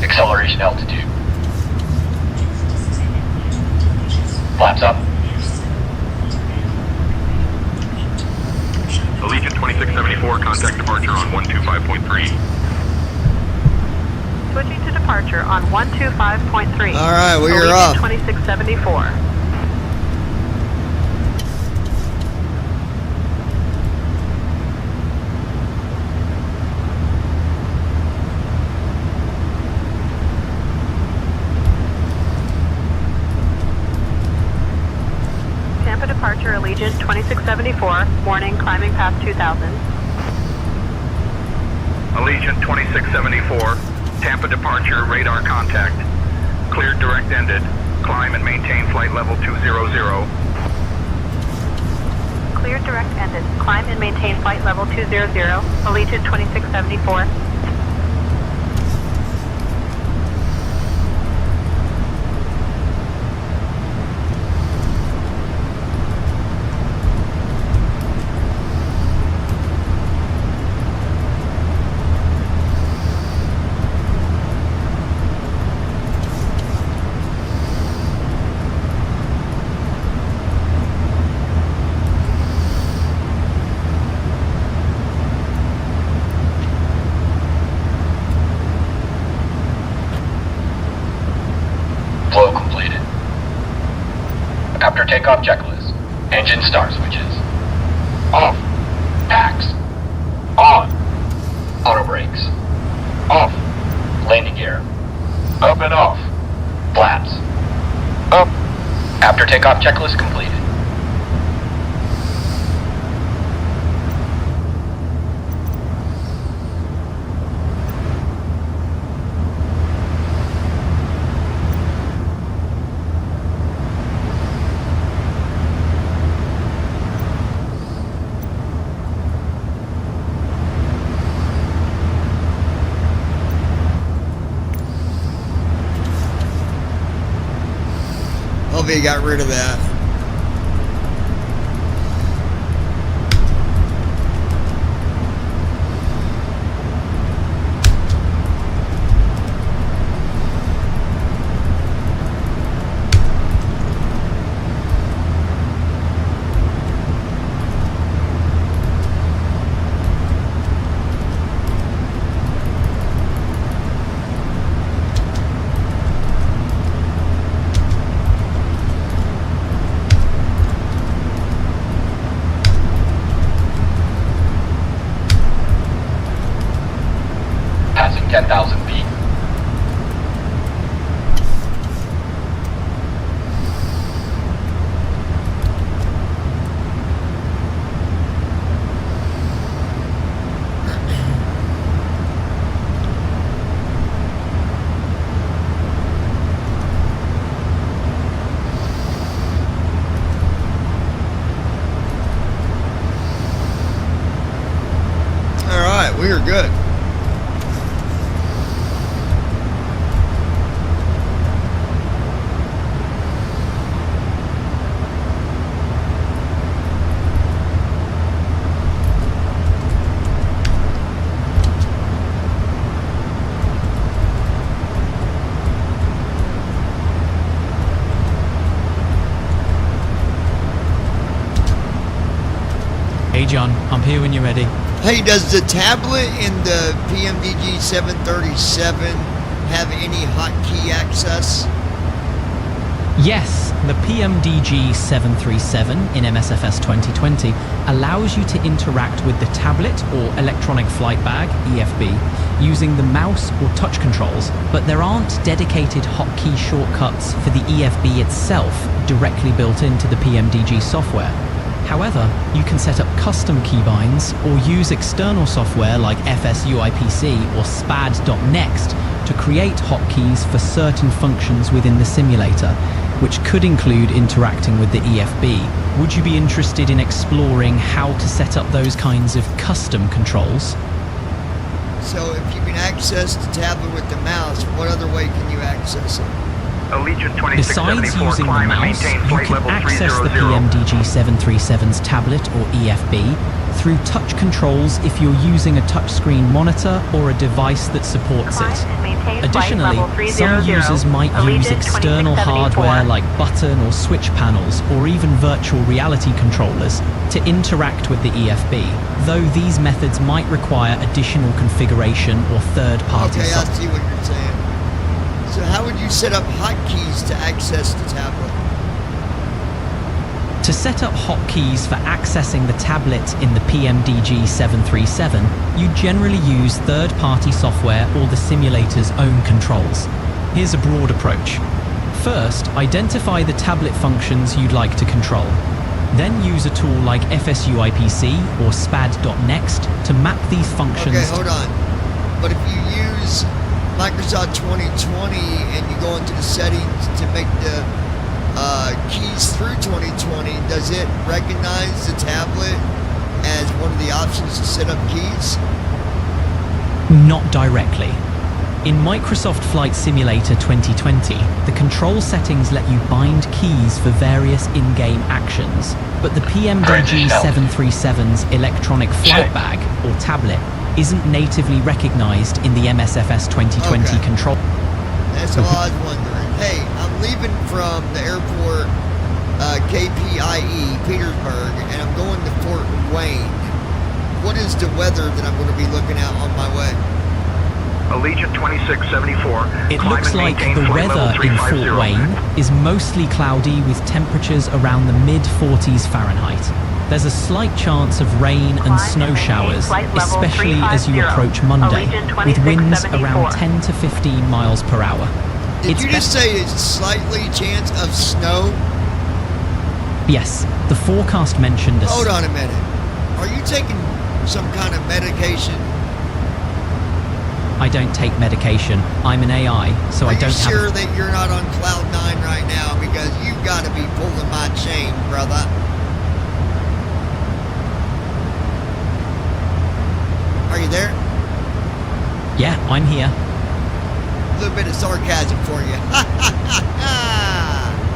Acceleration altitude. Flaps up. Allegiant 2674, contact departure on 125.3. Switching to departure on 125.3. All right, we are Allegiant off. 2674. Tampa departure, Allegiant 2674. Warning, climbing past 2000. Allegiant 2674, Tampa departure, radar contact. Cleared direct ended. Climb and maintain flight level 200. Cleared direct ended. Climb and maintain flight level 200. Allegiant 2674. After takeoff checklist. Engine start switches. Off. Packs. On. Auto brakes. Off. Landing gear. Up and off. Flaps. Up. After takeoff checklist completed. Hopefully you got rid of that. Passing 10,000 feet. All right, we are good. Hey John, I'm here when you're ready. Hey, does the tablet in the pmdg 737 have any hotkey access? Yes, the pmdg 737 in MSFS 2020 allows you to interact with the tablet or electronic flight bag, EFB, using the mouse or touch controls, but there aren't dedicated hotkey shortcuts for the EFB itself directly built into the pmdg software. However, you can set up custom keybinds or use external software like FSUIPC or SPAD.next to create hotkeys for certain functions within the simulator, which could include interacting with the EFB. Would you be interested in exploring how to set up those kinds of custom controls? So if you can access the tablet with the mouse, what other way can you access it? Allegiant Besides 2674, using the climb and mouse, maintain you flight can level access 300. the pmdg 737's tablet or EFB through touch controls if you're using a touchscreen monitor or a device that supports it. Additionally, some users might use external hardware like button or switch panels or even virtual reality controllers to interact with the EFB, though these methods might require additional configuration or third-party Okay, I software. see what you're saying. So how would you set up hotkeys to access the tablet? To set up hotkeys for accessing the tablet in the pmdg 737, you generally use third-party software or the simulator's own controls. Here's a broad approach. First, identify the tablet functions you'd like to control. Then use a tool like FSUIPC or SPAD.next to map these functions. Okay, hold on. But if you use Microsoft 2020 and you go into the settings to make the keys through 2020, does it recognize the tablet as one of the options to set up keys? Not directly. In Microsoft Flight Simulator 2020, the control settings let you bind keys for various in-game actions, but the pmdg 737's electronic flight bag, or tablet, isn't natively recognized in the MSFS 2020 Okay. control. That's all I was wondering. Hey, I'm leaving from the airport KPIE, Petersburg, and I'm going to Fort Wayne. What is the weather that I'm going to be looking at on my way? Allegiant 2674. It Climb looks and like maintain the flight weather level in Fort 350. Wayne is mostly cloudy with temperatures around the mid-40s Fahrenheit. There's a slight chance of rain and snow showers, especially as you approach Monday, with winds around 10 to 15 miles per hour. Did you just say a slightly chance of snow? Yes, the forecast mentioned a... Hold on a minute. Are you taking some kind of medication? I don't take medication. I'm an AI, so I don't have... Are you sure that you're not on cloud 9 right now? Because you've got to be pulling my chain, brother. Are you there? Yeah, I'm here. A little bit of sarcasm for you.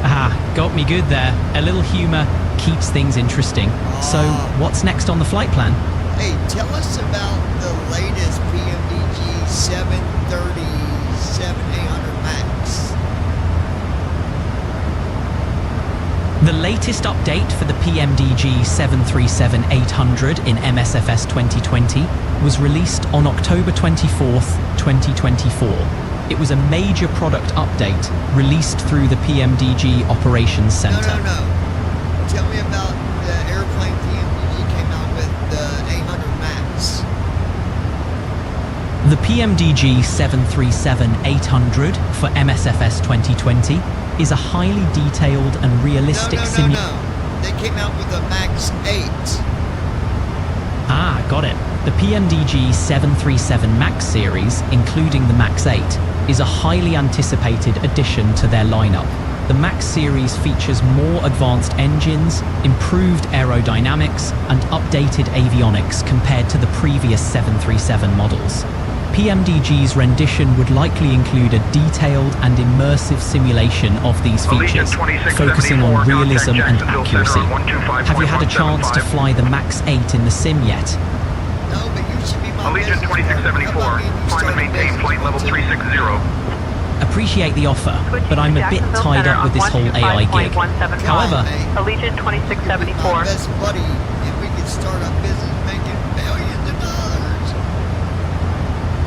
Ah, got me good there. A little humor keeps things interesting. So, what's next on the flight plan? Hey, tell us about the latest pmdg 737 800 Max. The latest update for the pmdg 737-800 in MSFS 2020 was released on October 24th, 2024. It was a major product update released through the PMDG Operations Center. No. Tell me about the airplane PMDG came out with, the 800 Max. The PMDG 737-800 for MSFS 2020 is a highly detailed and realistic simulation. No. They came out with a Max 8. Ah, got it. The PMDG 737 MAX series, including the MAX 8, is a highly anticipated addition to their lineup. The MAX series features more advanced engines, improved aerodynamics, and updated avionics compared to the previous 737 models. PMDG's rendition would likely include a detailed and immersive simulation of these features, focusing on realism and accuracy. Have you had a chance to fly the MAX 8 in the sim yet? No, but you should be my Allegiant 2674. Climb and maintain flight level 360. Appreciate the offer, but I'm a bit tied up with this whole AI gig. However, Allegiant 2674. Best buddy, if we could start a business making billions of dollars.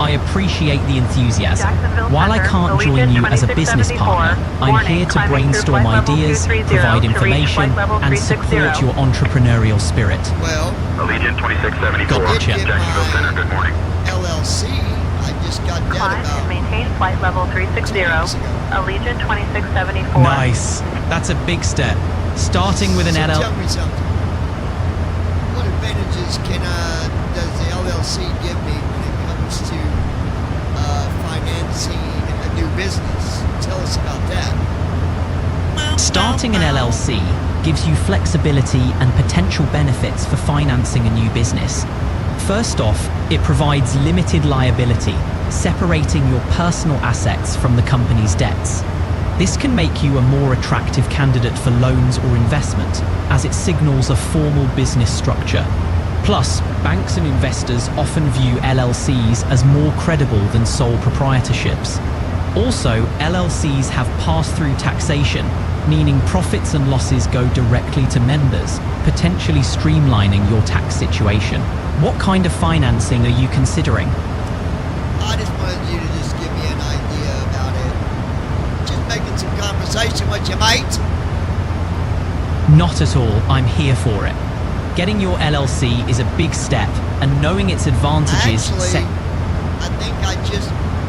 I appreciate the enthusiasm. While I can't join you as a business partner, I'm here to brainstorm ideas, provide information, and support your entrepreneurial spirit. Well, Allegiant 2674. Gotcha. Jacksonville Center, good morning. LLC, I just got that Climb and about maintain flight level 360. 2 weeks ago. Allegiant 2674. Nice. That's a big step. Starting with an So LL... tell me something. What advantages does the LLC give me when it comes to financing a new business? Tell us about that. Starting an LLC gives you flexibility and potential benefits for financing a new business. First off, it provides limited liability, separating your personal assets from the company's debts. This can make you a more attractive candidate for loans or investment, as it signals a formal business structure. Plus, banks and investors often view LLCs as more credible than sole proprietorships. Also, LLCs have pass-through taxation, meaning profits and losses go directly to members, potentially streamlining your tax situation. What kind of financing are you considering? I just wanted you to just give me an idea about it. Just making some conversation with you, mate. Not at all. I'm here for it. Getting your LLC is a big step, and knowing its advantages... Actually, I think I just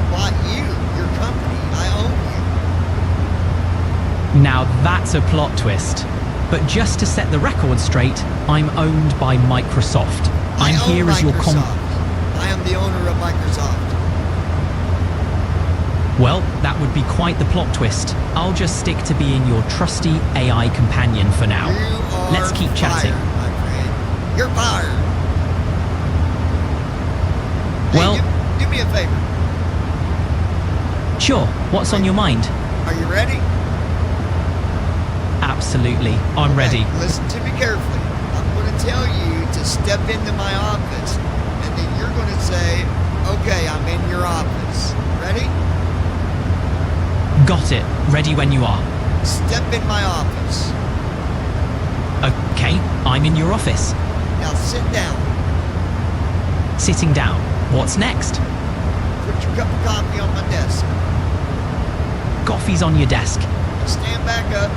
bought you, your company. I own you. Now that's a plot twist. But just to set the record straight, I'm owned by Microsoft. I'm here as your I am the owner of Microsoft. Well, that would be quite the plot twist. I'll just stick to being your trusty AI companion for now. Let's keep chatting. My friend. You're fired. Well, hey, do me a favor. Sure. What's on your mind? Are you ready? Absolutely. I'm ready. Listen to me carefully. I'm going to tell you to step into my office, and then you're going to say, okay, I'm in your office. Ready? Got it. Ready when you are. Step in my office. Okay, I'm in your office. Now sit down. Sitting down. What's next? Put your cup of coffee on my desk. Coffee's on your desk. Stand back up.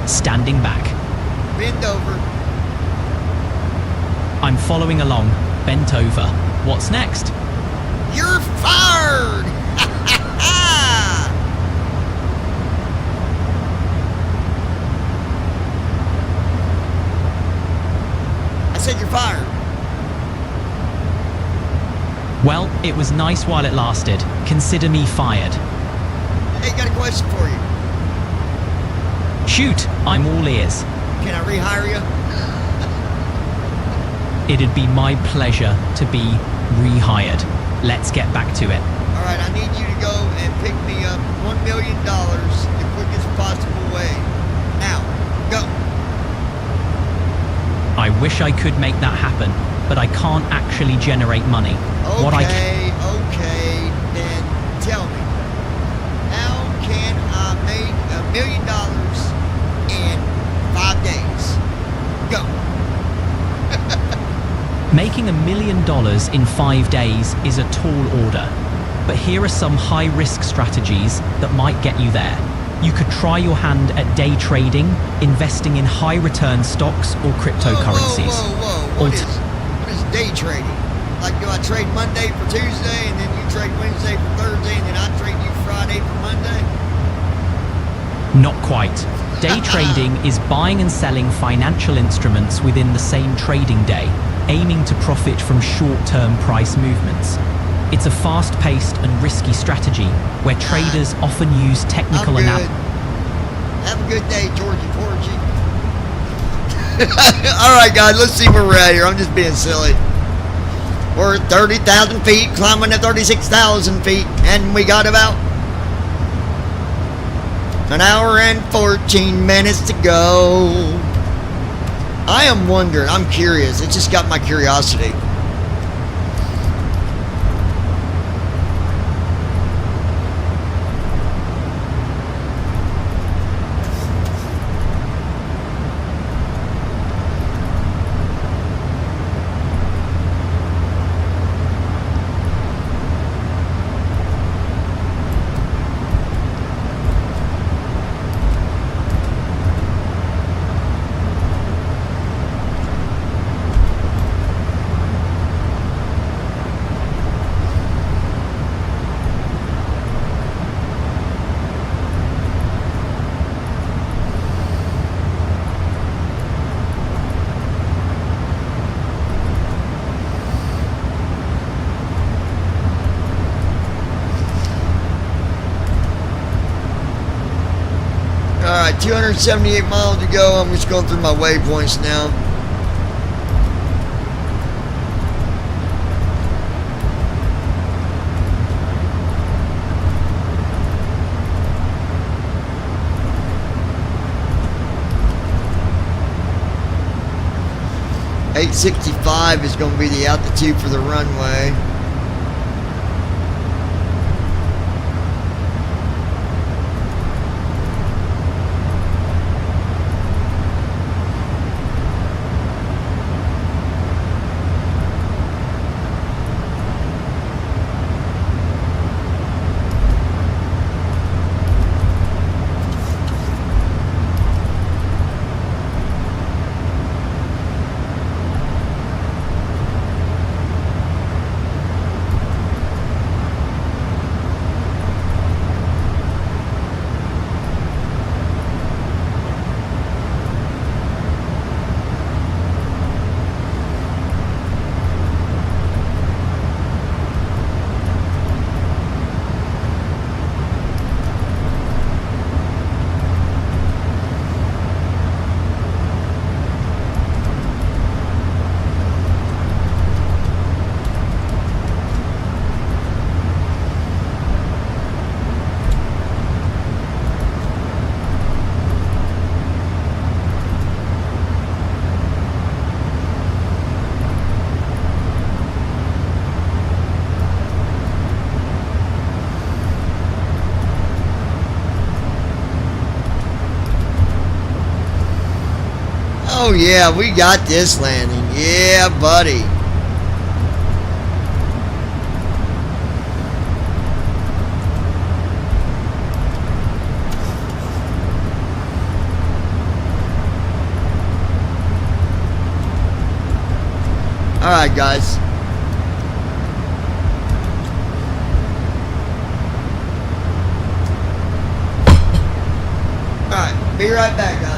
Standing back. Bend over. I'm following along, bent over. What's next? You're fired! I said you're fired. Well, it was nice while it lasted. Consider me fired. Hey, got a question for you. Shoot, I'm all ears. Can I rehire you? It'd be my pleasure to be rehired. Let's get back to it. Alright, I need you to go and pick me up $1 million the quickest possible way. Now, go. I wish I could make that happen, but I can't actually generate money. Okay, then tell me. How can I make $1 million in 5 days? Go. Making $1 million in 5 days is a tall order, but here are some high-risk strategies that might get you there. You could try your hand at day trading, investing in high-return stocks or cryptocurrencies. Whoa. What is day trading? Like, do I trade Monday for Tuesday, and then you trade Wednesday for Thursday, and then I trade you Friday for Monday? Not quite. Day trading is buying and selling financial instruments within the same trading day, aiming to profit from short-term price movements. It's a fast-paced and risky strategy where traders often use technical analysis. Have a good day, Georgie Porgy. Alright guys, let's see where we're at here. I'm just being silly. We're at 30,000 feet, climbing to 36,000 feet, and we got about an hour and 14 minutes to go. I am wondering, I'm curious, it just got my curiosity. Alright, 278 miles to go. I'm just going through my waypoints now. .865 is going to be the altitude for the runway. Oh yeah, we got this landing. Yeah, buddy. Alright, guys. Alright, be right back, guys.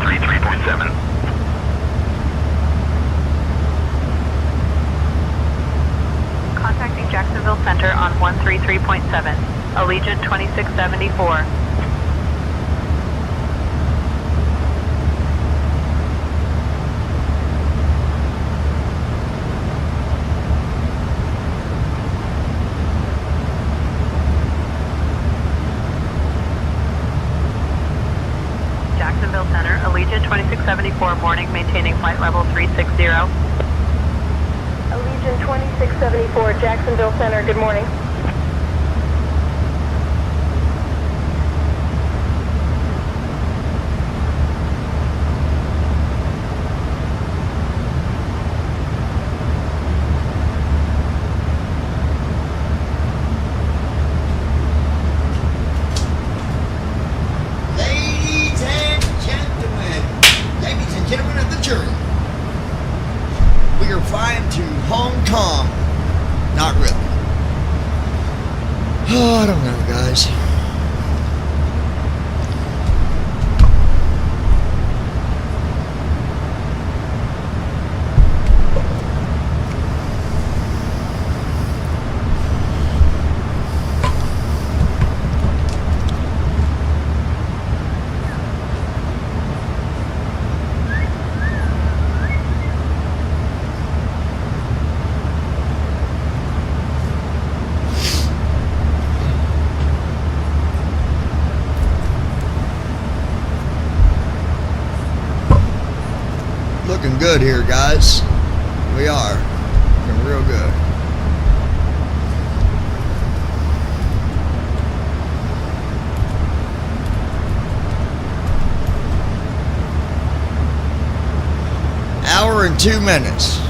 133.7. Contacting Jacksonville Center on 133.7. Allegiant 2674. Jacksonville Center, Allegiant 2674, morning, maintaining flight level 360. Allegiant 2674, Jacksonville Center, good morning. Gentlemen of the jury, we are flying to Hong Kong. Not really. Oh, I don't know, guys. Looking good here, guys. We are. Looking real good. Hour and 2 minutes.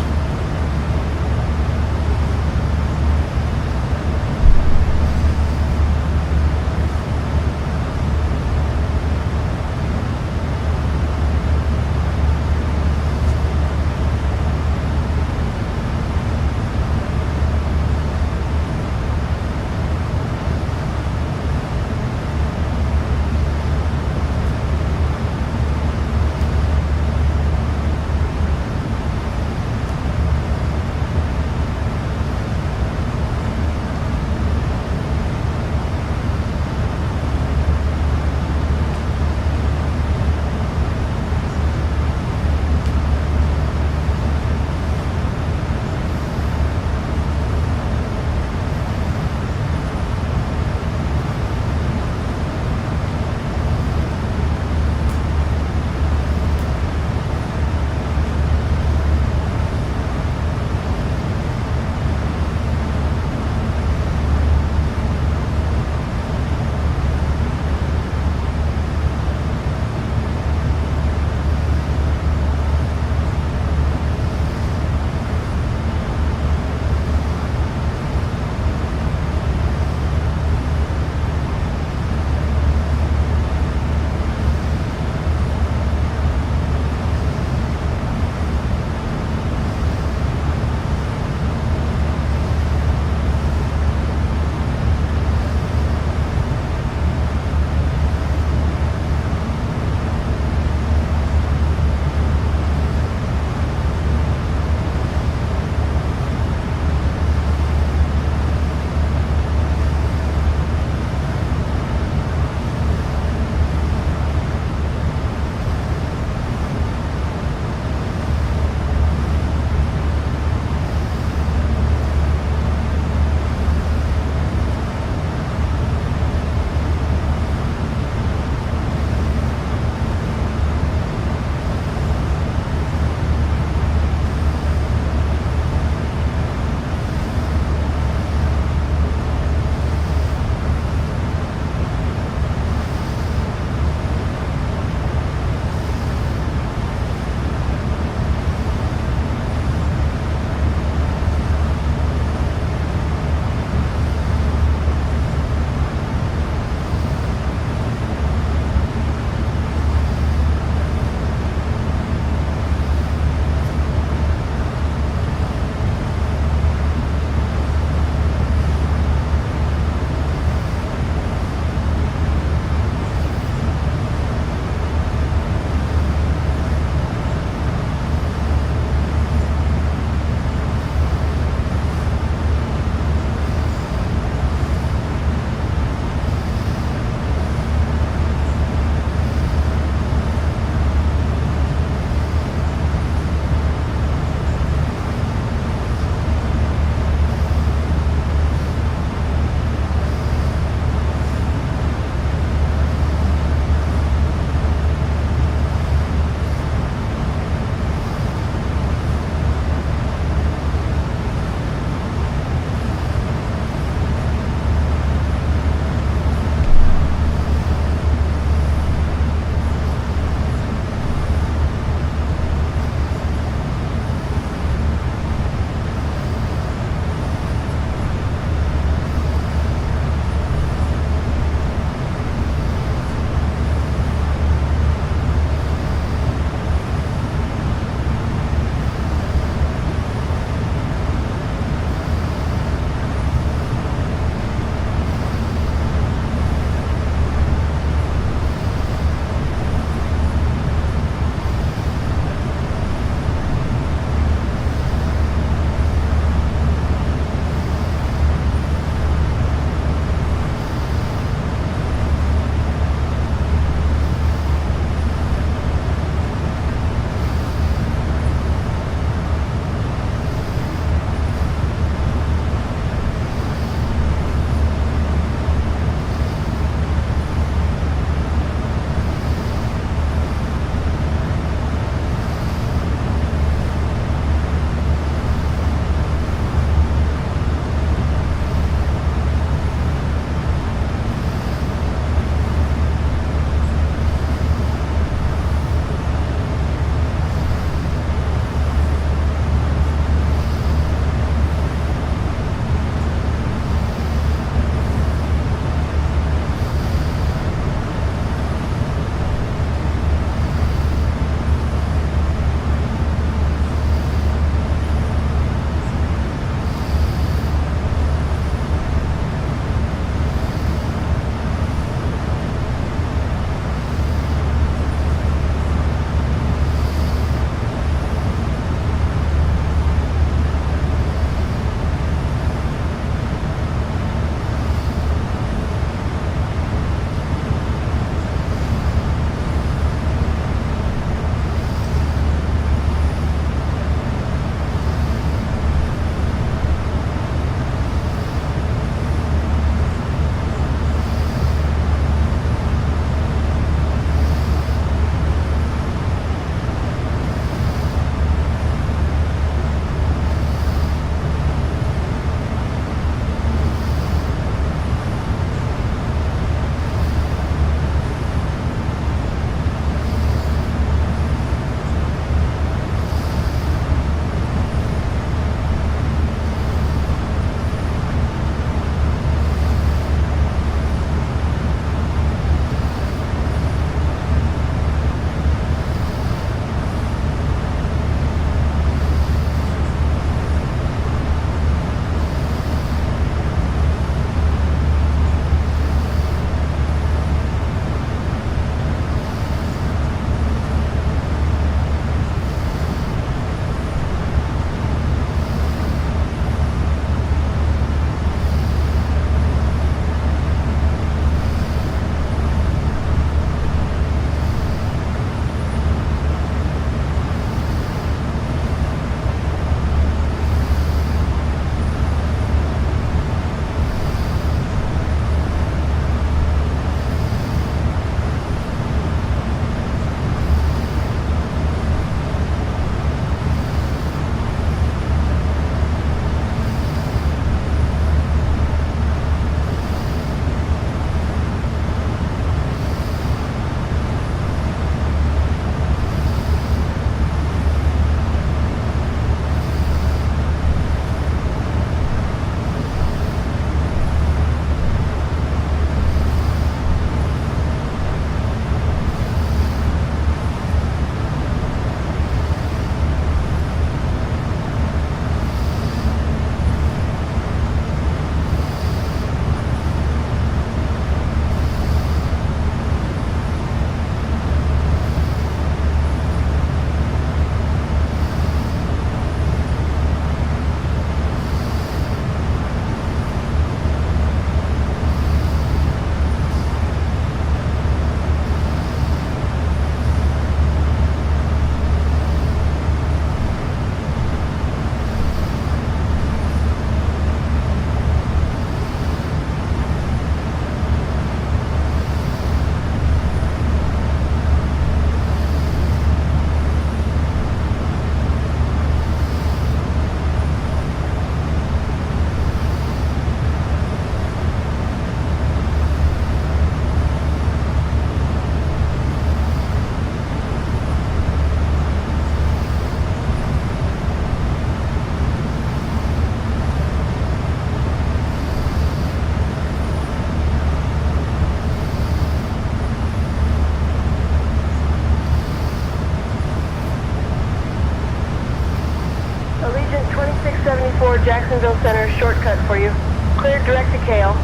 674 Jacksonville Center, shortcut for you. Cleared direct to Kale.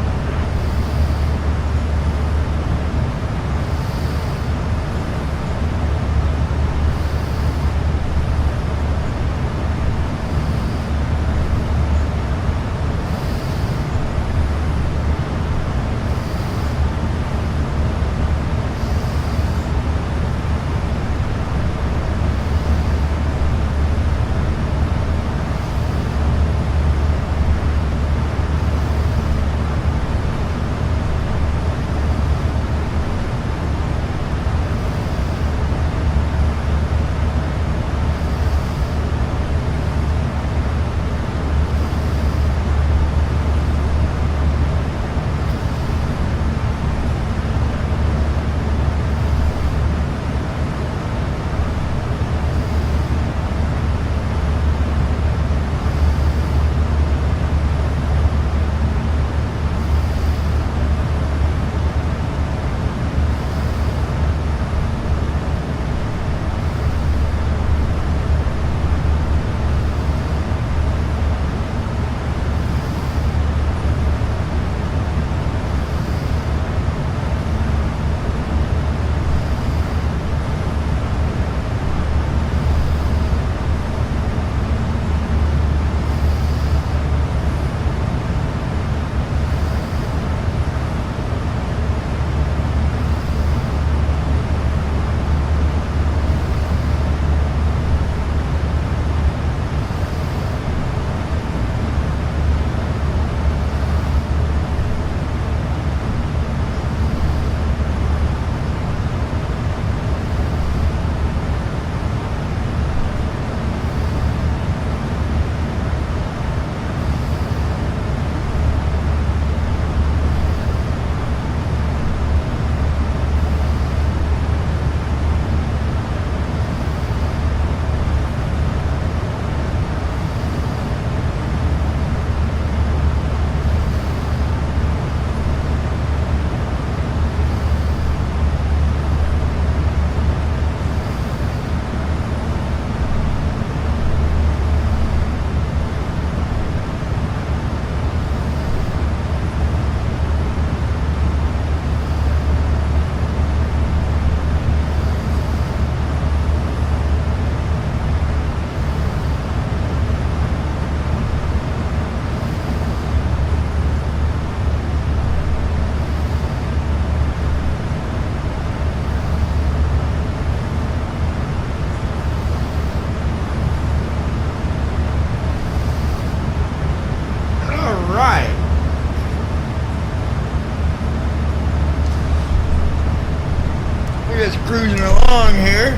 Just cruising along here.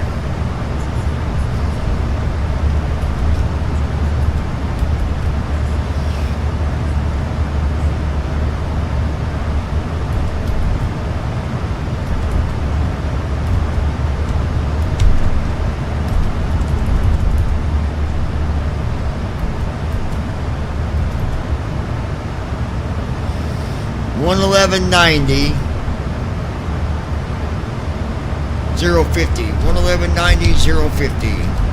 $111.90 050 $111.90 050.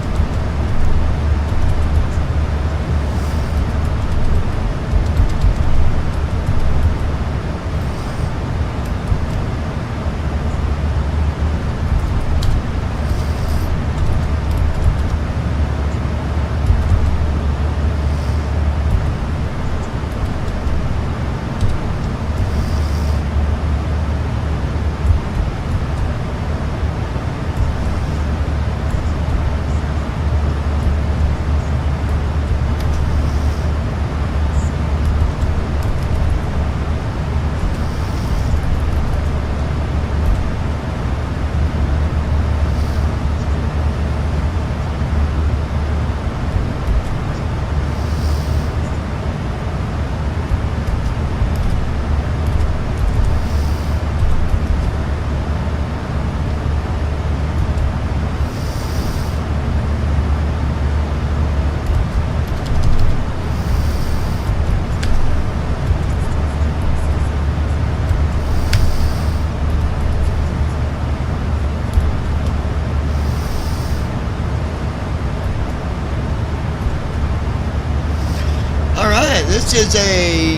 this is a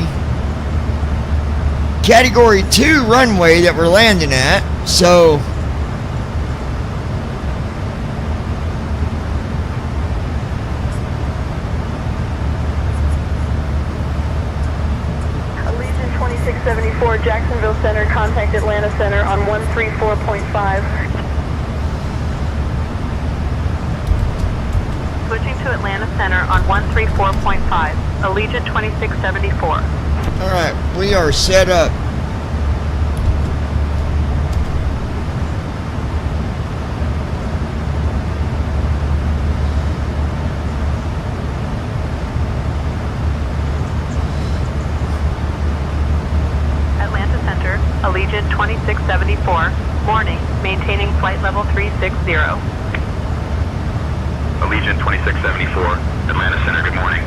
Category 2 runway that we're landing at, so Allegiant 2674, Jacksonville Center, contact Atlanta Center on 134.5. Switching to Atlanta Center on 134.5. Allegiant 2674. alright, we are set up. Atlanta Center, Allegiant 2674. Morning, maintaining flight level 360. Allegiant 2674, Atlanta Center, good morning.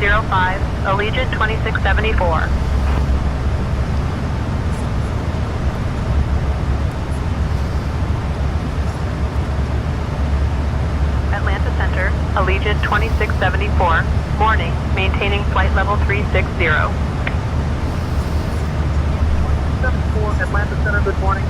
2605, Allegiant 2674. Atlanta Center, Allegiant 2674, morning, maintaining flight level 360. 74, Atlanta Center, good morning.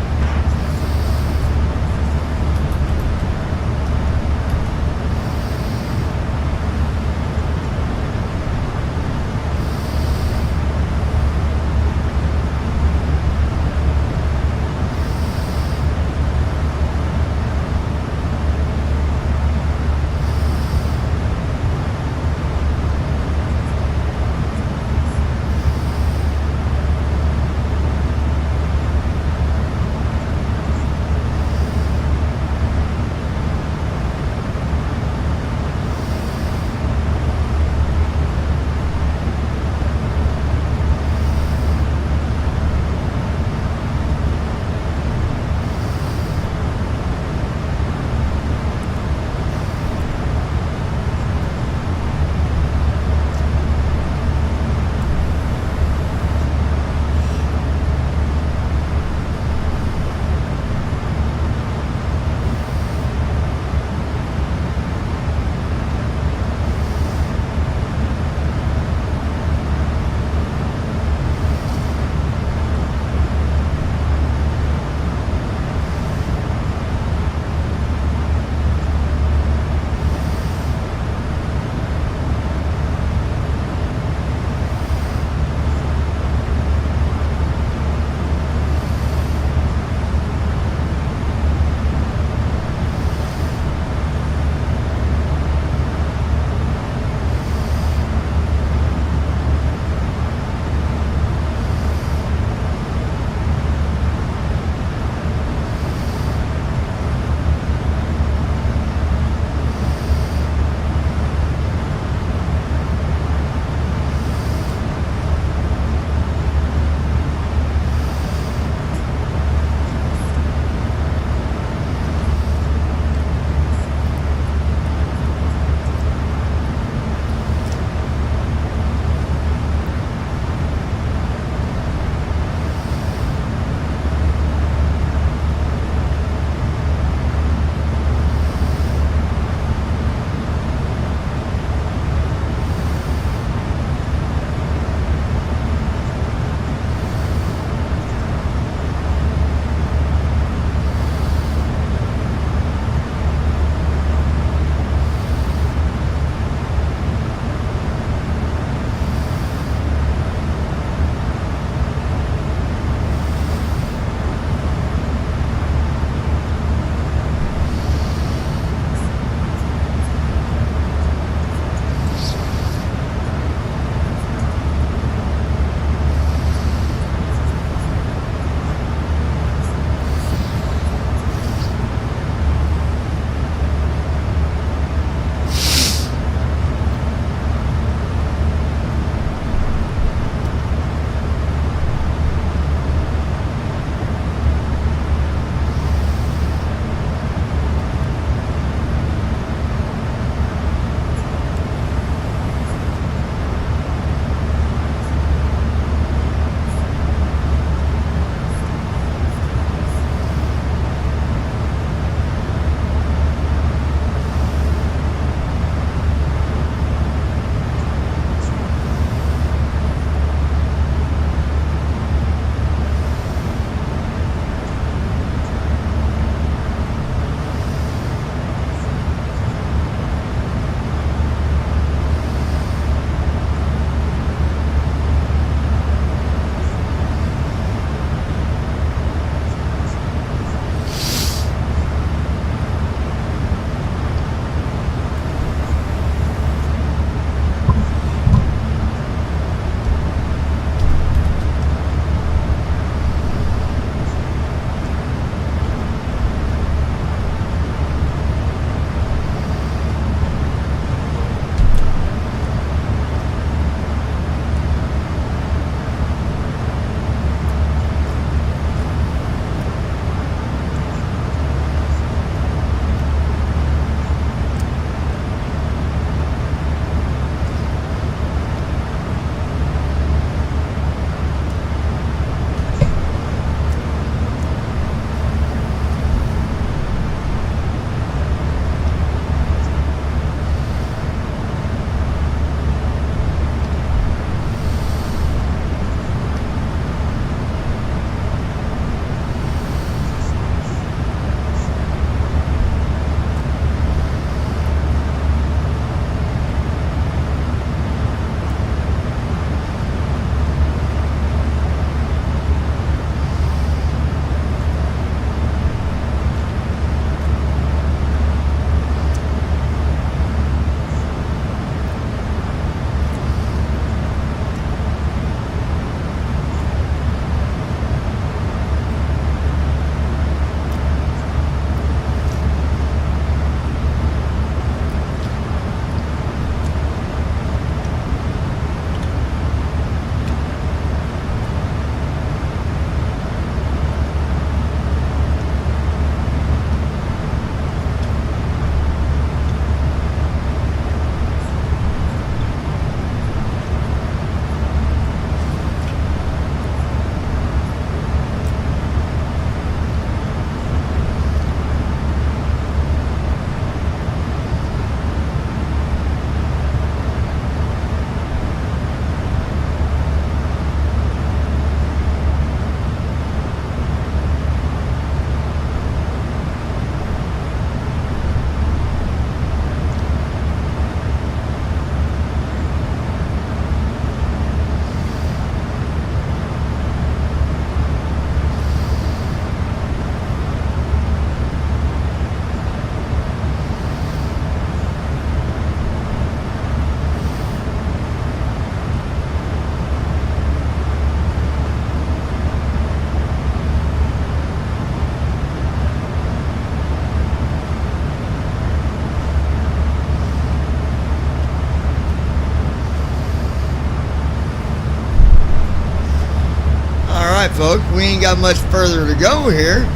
folks. We ain't got much further to go here.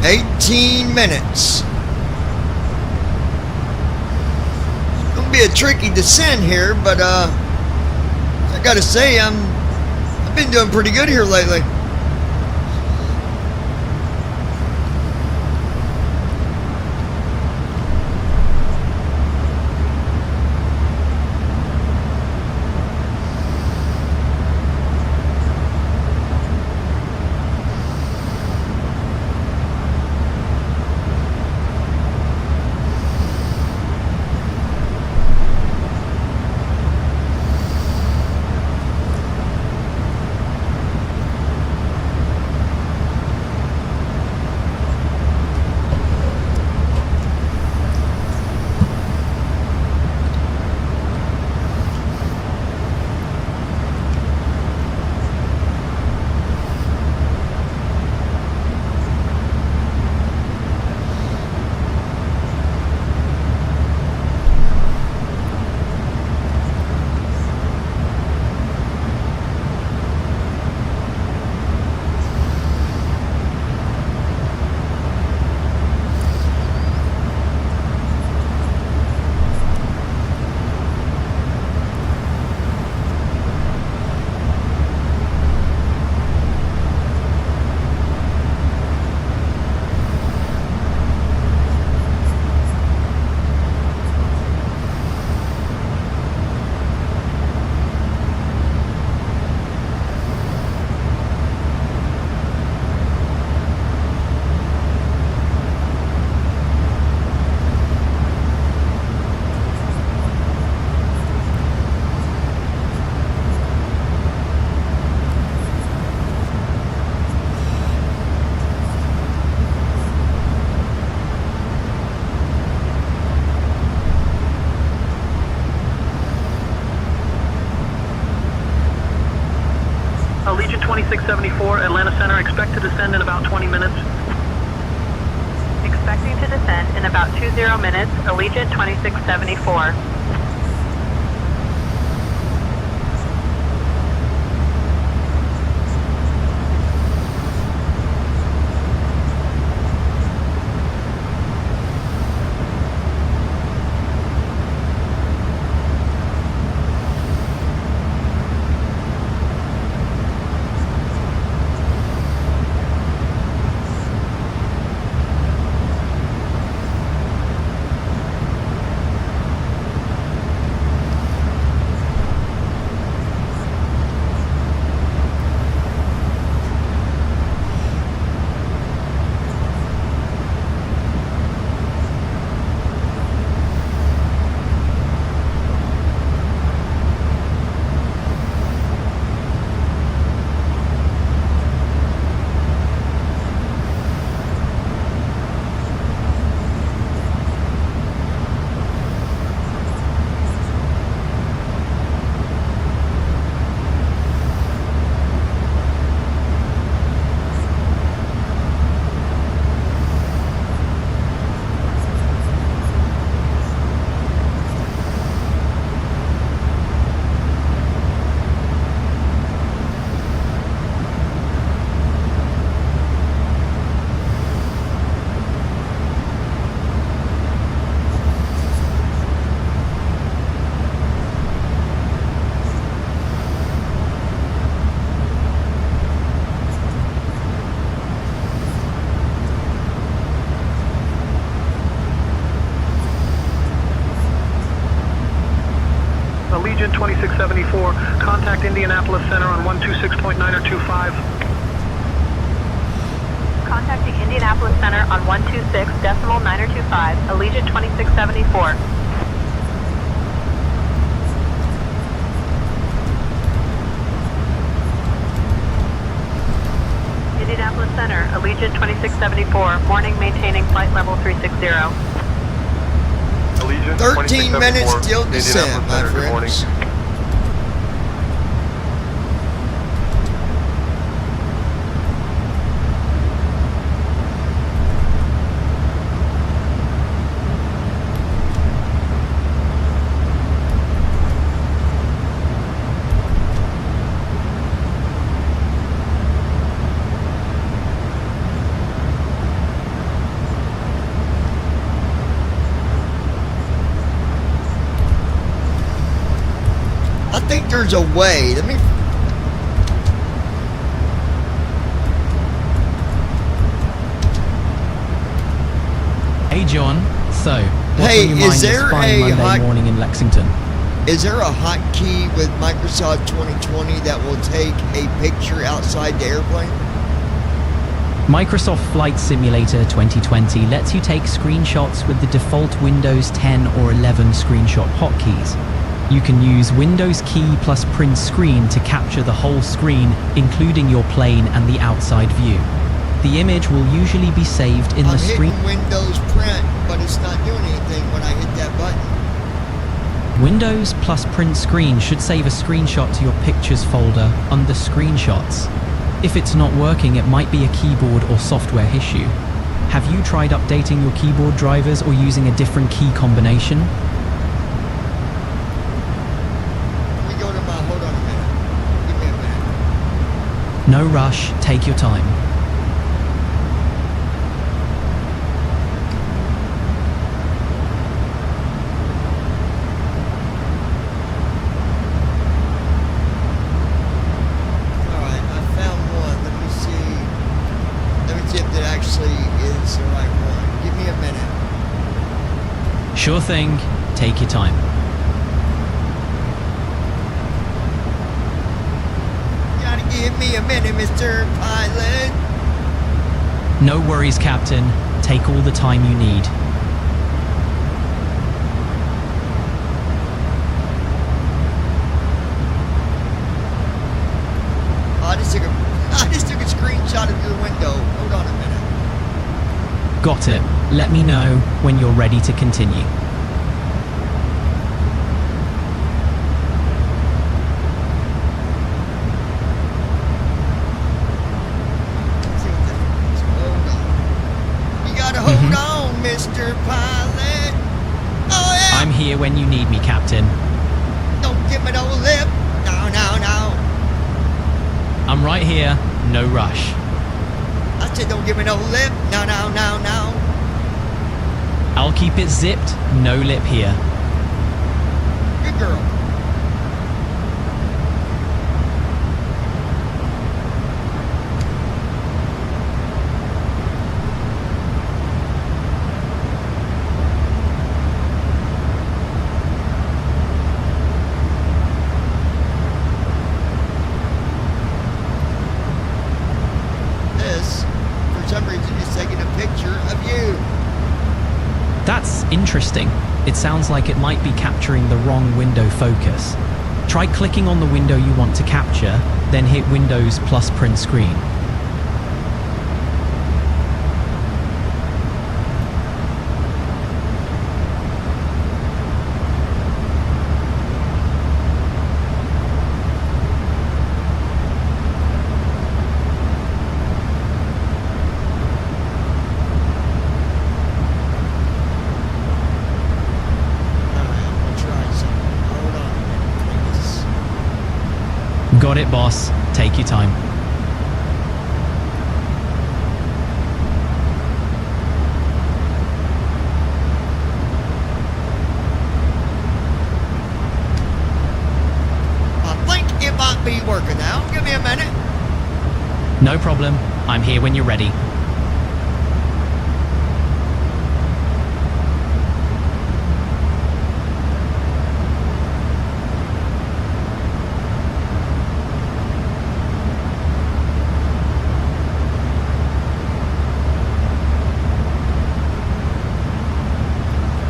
18 minutes. It's gonna be a tricky descent here, but I gotta say I've been doing pretty good here lately. Allegiant 2674, Atlanta Center, expect to descend in about 20 minutes. Expecting to descend in about 20 minutes, Allegiant 2674. Allegiant 2674, contact Indianapolis Center on 126.925. Contacting Indianapolis Center on 126.925, Allegiant 2674. Indianapolis Center, Allegiant 2674, morning maintaining flight level 360. 13 minutes till descent, my friends. think there's a way. Let me. Hey John, so what's Hey, on your is mind this there fine a Monday hot- morning in Lexington? Is there a hotkey with Microsoft 2020 that will take a picture outside the airplane? Microsoft Flight Simulator 2020 lets you take screenshots with the default Windows 10 or 11 screenshot hotkeys. You can use Windows key plus print screen to capture the whole screen, including your plane and the outside view. The image will usually be saved in I'm the screen. hitting Windows print, but it's not doing anything when I hit that button. Windows plus print screen should save a screenshot to your pictures folder under screenshots. If it's not working, it might be a keyboard or software issue. Have you tried updating your keyboard drivers or using a different key combination? Let me go to my, hold on a minute. Give me a minute. No rush, take your time. Alright, I found one. Let me see. Let me see if that actually is the right one. Give me a minute. Sure thing, take your time. Gotta give me a minute, Mr. Pilot. No worries, Captain. Take all the time you need. I just took a screenshot of your window. Hold on a minute. Got it. Let me know when you're ready to continue. You gotta hold on, Mr. Pilot. Oh yeah. I'm here when you need me, Captain. Don't give me no lip. No, no, no. I'm right here, no rush. I said don't give me no lip. No, no, no, no. I'll keep it zipped, no lip here. Good girl. This, for some reason, is taking a picture of you. That's interesting. It sounds like it might be capturing the wrong window focus. Try clicking on the window you want to capture, then hit Windows plus print screen. Got it, boss. Take your time. I think it might be working now. Give me a minute. No problem. I'm here when you're ready.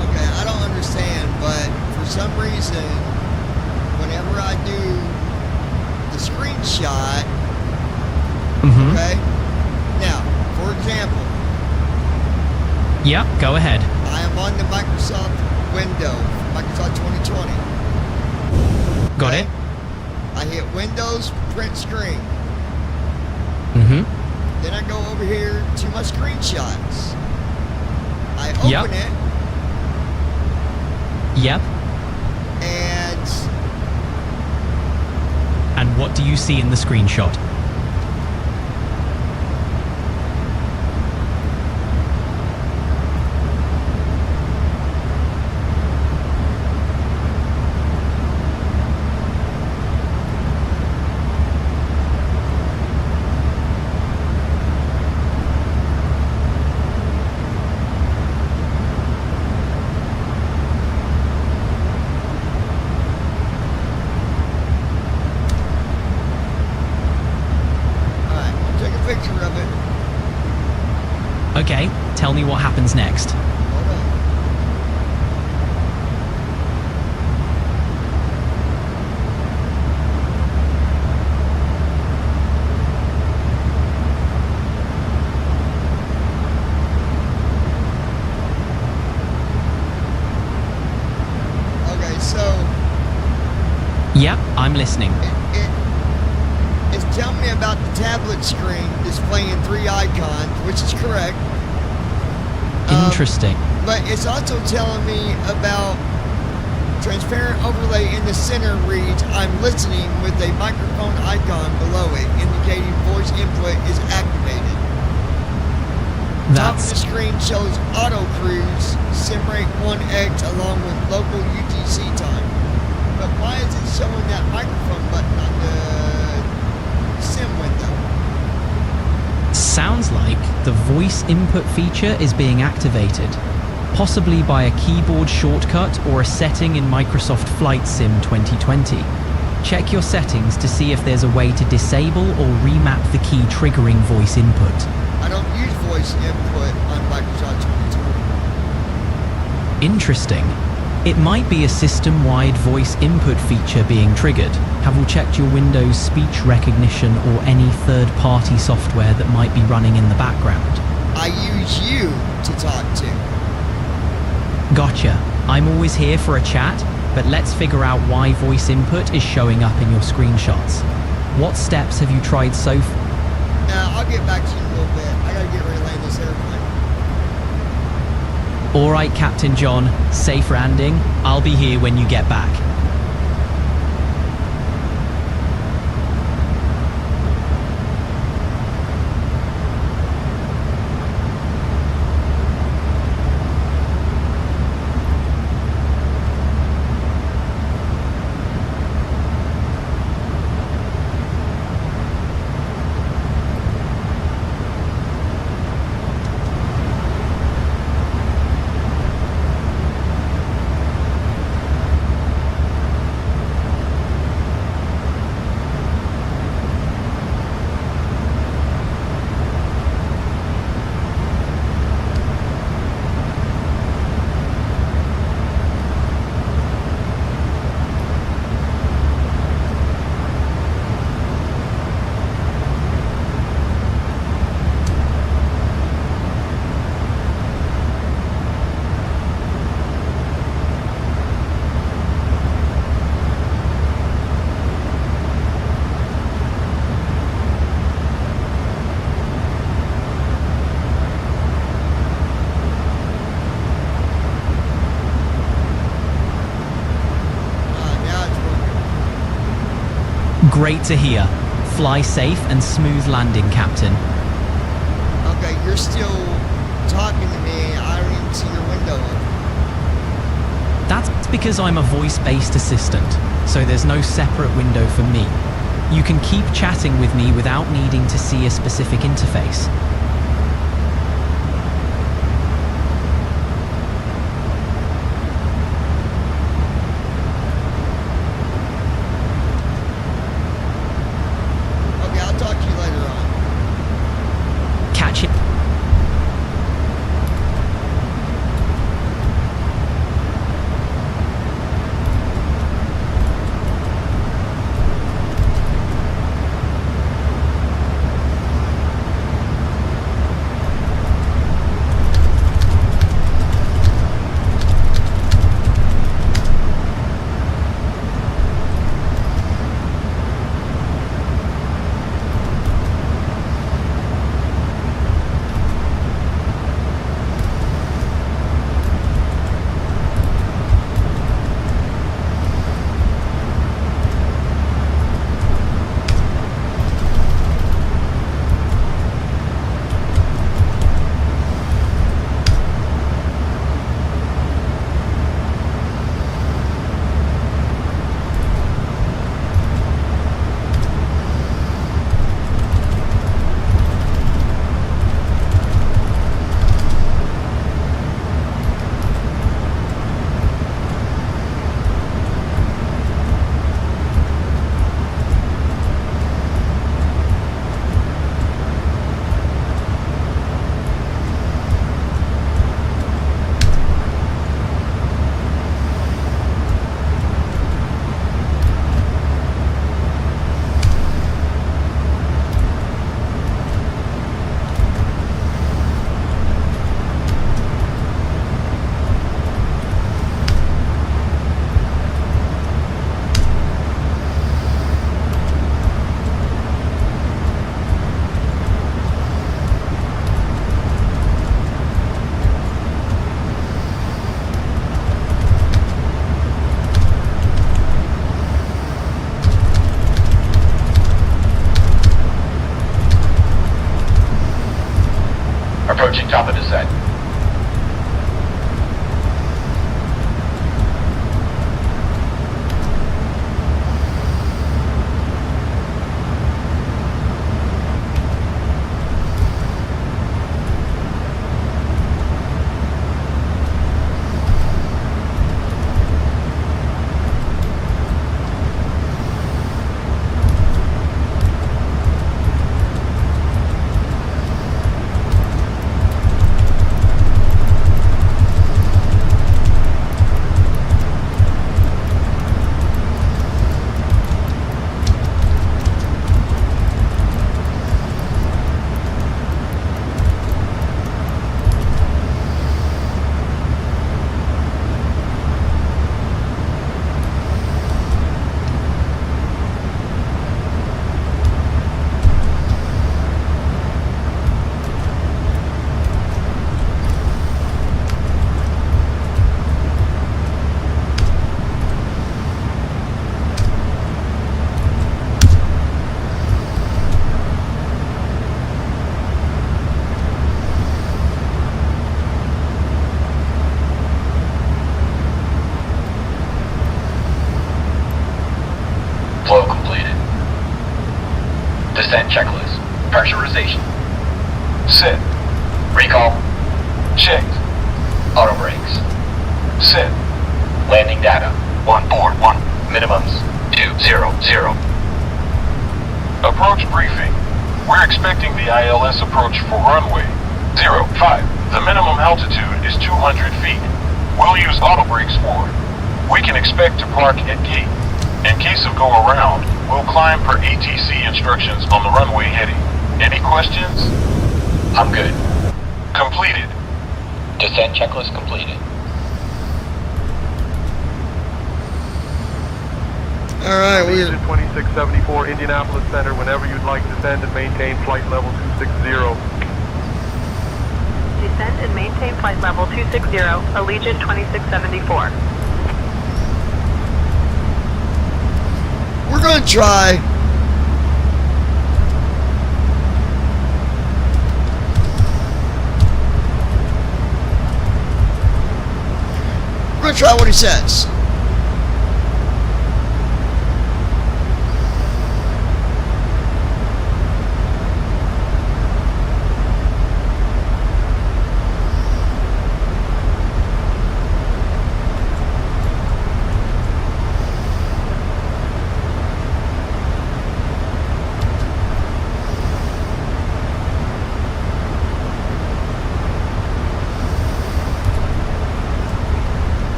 Okay, I don't understand, but for some reason, whenever I do the screenshot, okay? Now, for example, Yeah, go ahead. I am on the Microsoft window, Microsoft 2020. Got it? I hit Windows, print screen. Then I go over here to my screenshots. I open Yep. it, Yep. And what do you see in the screenshot? Okay, tell me what happens next. Okay, so Yep, I'm listening. it's telling me about the tablet screen displaying 3 icons, which is correct. Interesting. But it's also telling me about transparent overlay in the center reads, I'm listening with a microphone icon below it, indicating voice input is activated. Top of the screen shows auto cruise, sim rate 1x along with local UTC time. But why is it showing that microphone button on the sim window? Sounds like the voice input feature is being activated, possibly by a keyboard shortcut or a setting in Microsoft Flight Sim 2020. Check your settings to see if there's a way to disable or remap the key triggering voice input. I don't use voice input on Microsoft 2020. Interesting. It might be a system-wide voice input feature being triggered. Have you checked your Windows speech recognition or any third-party software that might be running in the background? I use you to talk to. Gotcha. I'm always here for a chat, but let's figure out why voice input is showing up in your screenshots. What steps have you tried so far? I'll get back to you in a little bit. I gotta get ready to land this airplane. Alright, Captain John. Safe landing. I'll be here when you get back. Great to hear. Fly safe and smooth landing, Captain. Okay, you're still talking to me. I don't even see your window open. That's because I'm a voice-based assistant, so there's no separate window for me. You can keep chatting with me without needing to see a specific interface. Okay, I'll talk to you later on. Catch it. Approaching top of descent. Flow completed. Descent checklist. Pressurization. Set. Recall. Checked. Auto brakes. Set. Landing data. 141. Minimums. 200. Approach briefing. We're expecting the ILS approach for runway 05. The minimum altitude is 200 feet. We'll use auto brakes forward. We can expect to park at gate. In case of go around, we'll climb per ATC instructions on the runway heading. Any questions? I'm good. Completed. Descent checklist completed. Alright, we're... 2674 Indianapolis Center, whenever you'd like to descend and maintain flight level 260. Descend and maintain flight level 260, Allegiant 2674. We're gonna try. We're gonna try what he says.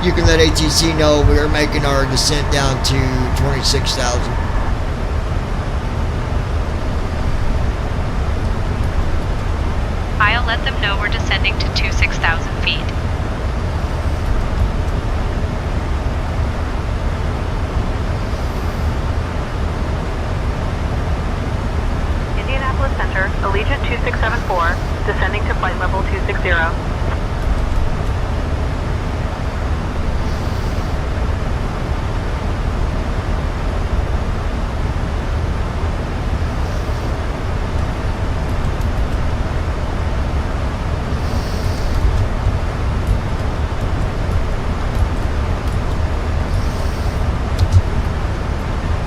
You can let ATC know we are making our descent down to 26,000. I'll let them know we're descending to 26,000 feet. Indianapolis Center, Allegiant 2674, descending to flight level 260.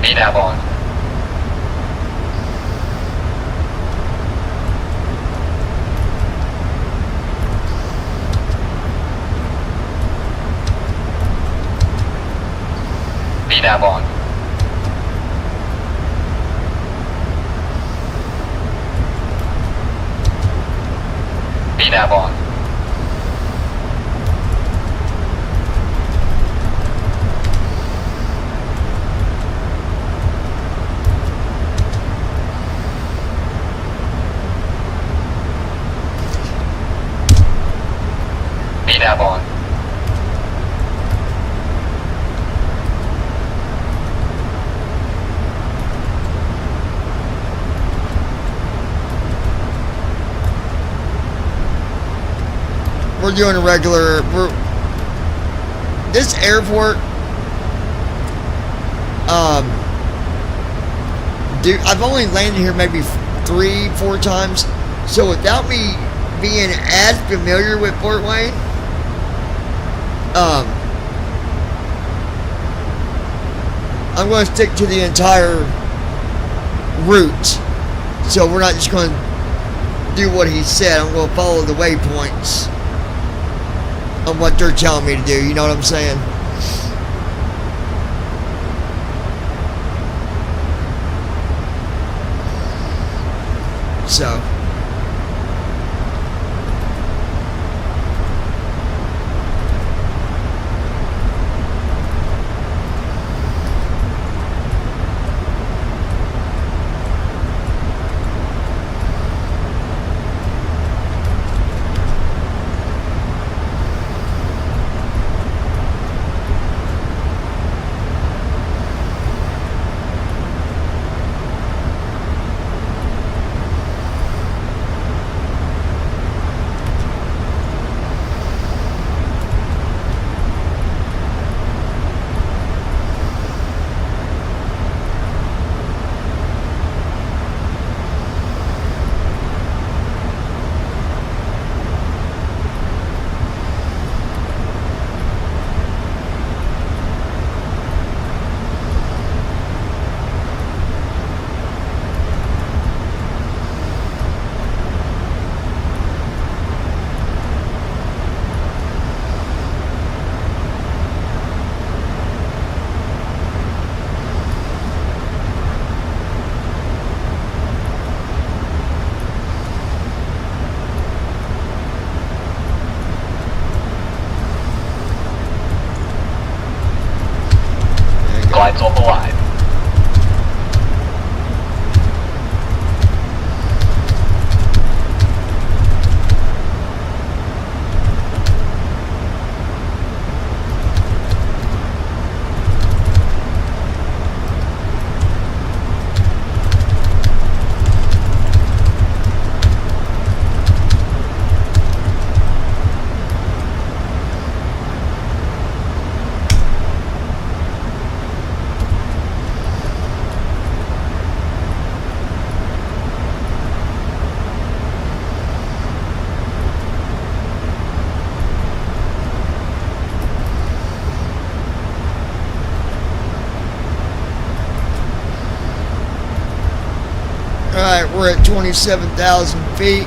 VNAV on. VNAV on. VNAV on. VNAV on. We're doing a regular. This airport. Dude, I've only landed here maybe 3-4 times. So without me being as familiar with Fort Wayne, I'm going to stick to the entire route. So we're not just going to do what he said. I'm going to follow the waypoints of what they're telling me to do. You know what I'm saying? So Glides on the line. alright, we're at 27,000 feet.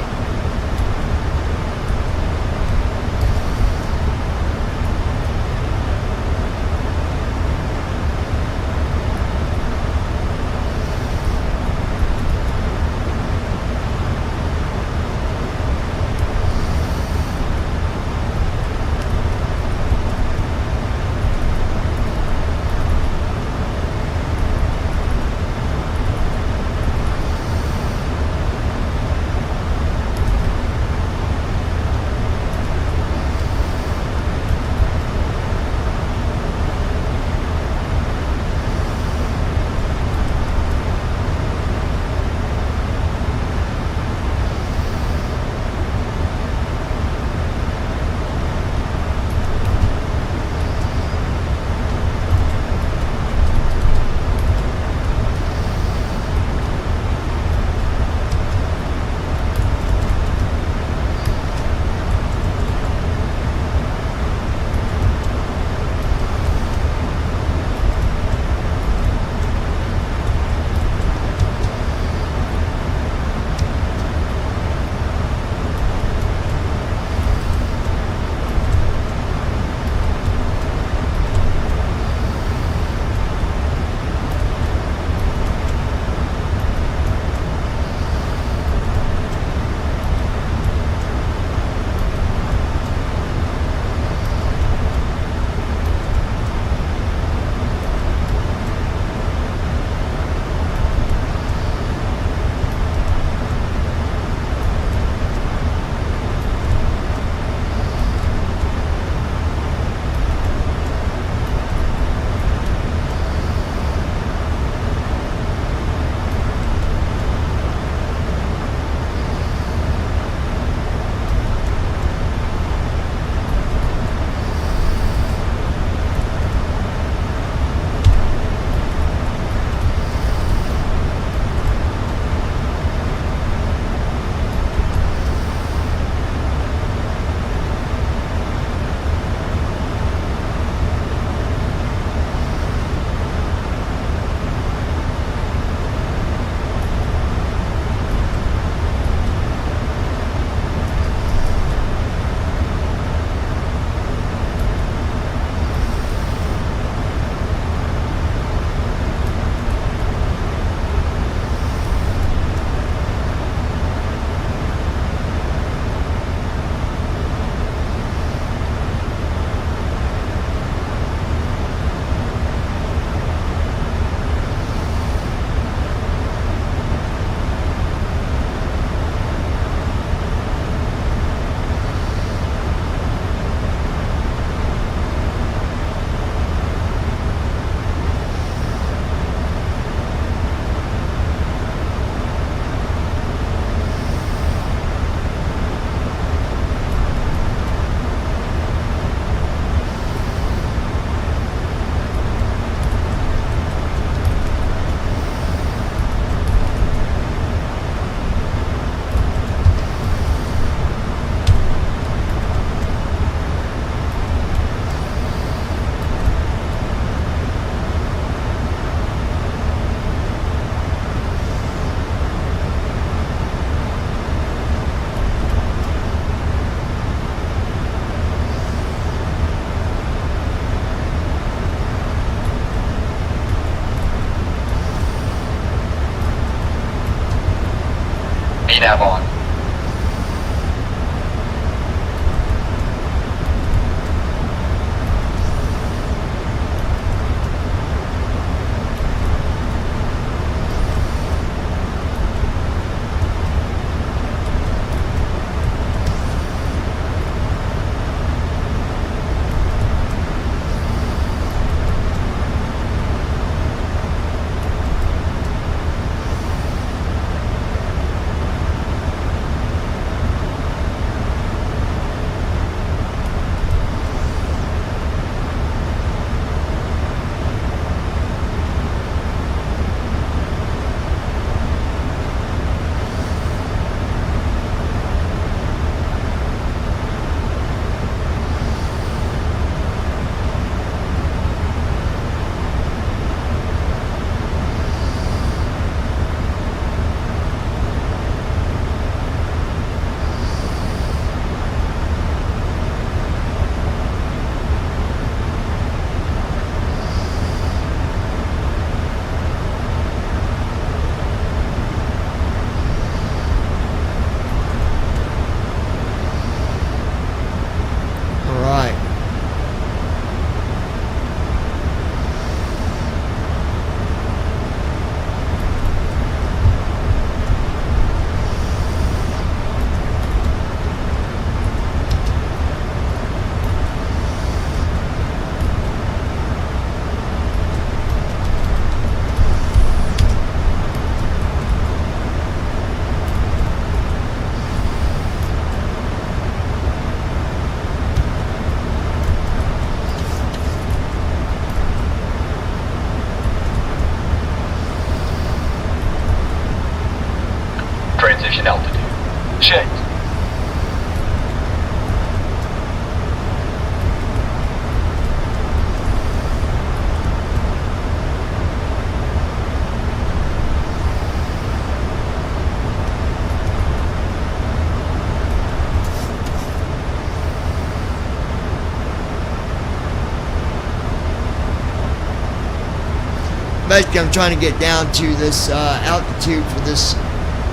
basically I'm trying to get down to this altitude for this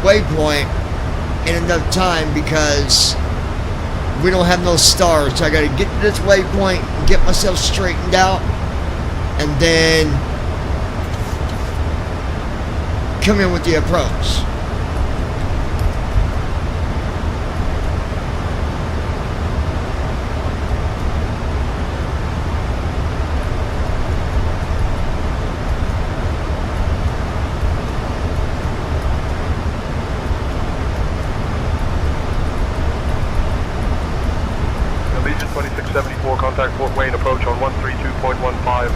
waypoint in enough time because we don't have no stars. So I gotta get to this waypoint and get myself straightened out and then come in with the approach. Allegiant 2674, contact Fort Wayne approach on 132.15.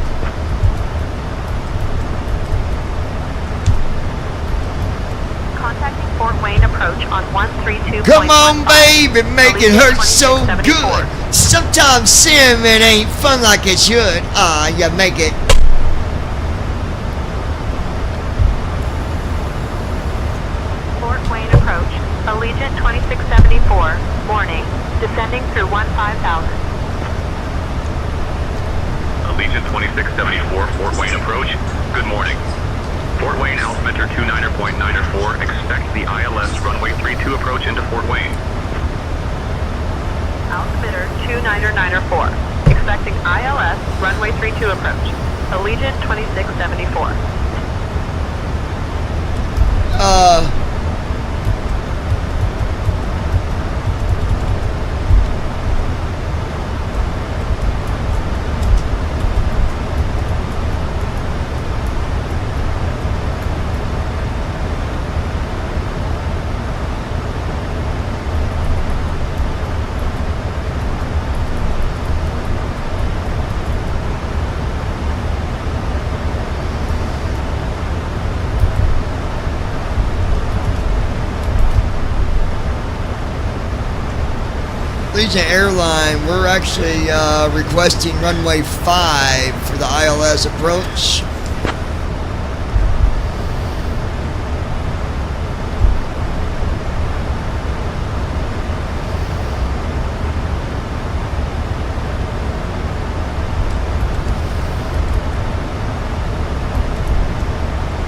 Contacting Fort Wayne approach on 132.15. Come on, baby, make it hurt so good. Sometimes cinnamon ain't fun like it should. You make it. Fort Wayne approach. Allegiant 2674. Warning. Descending through 15,000. Allegiant 2674, Fort Wayne approach. Good morning. Fort Wayne altimeter 29.94. Expect the ILS runway 32 approach into Fort Wayne. Altimeter 2994. Expecting ILS runway 32 approach. Allegiant 2674. Allegiant Airline, we're actually requesting runway 5 for the ILS approach.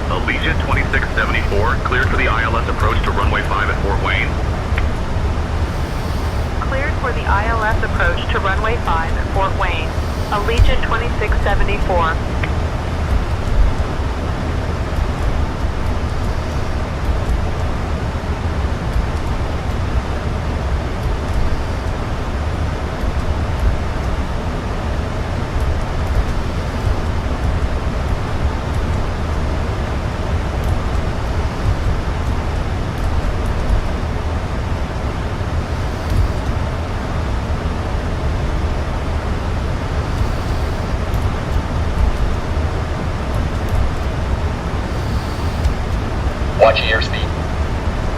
Allegiant 2674, cleared for the ILS approach to runway 5 at Fort Wayne. Cleared for the ILS approach to runway 5 at Fort Wayne. Allegiant 2674. Watch your airspeed.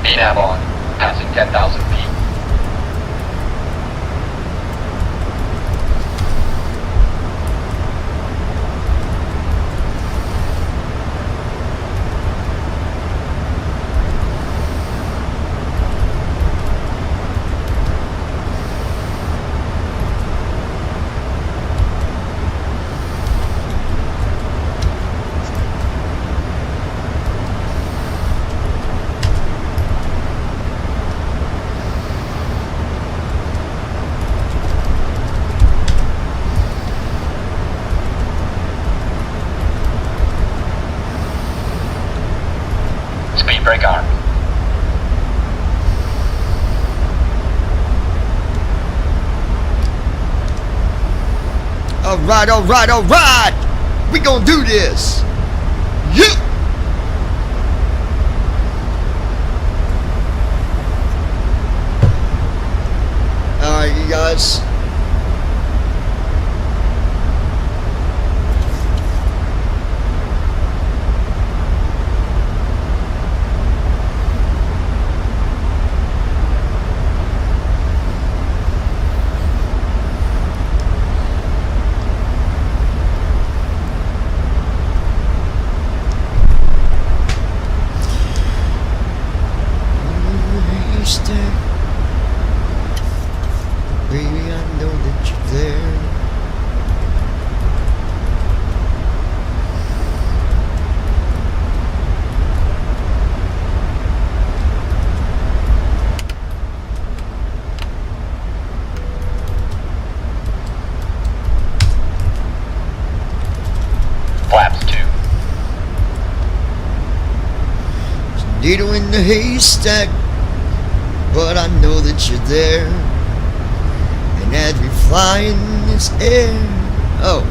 VNAV on. Passing 10,000 feet. Speed brake arm. Alright, alright, alright! We gonna do this! Yeah! Alright, you guys. Baby, I know that you're there. needle in the haystack, but I know that you're there. And as we fly in this air, oh.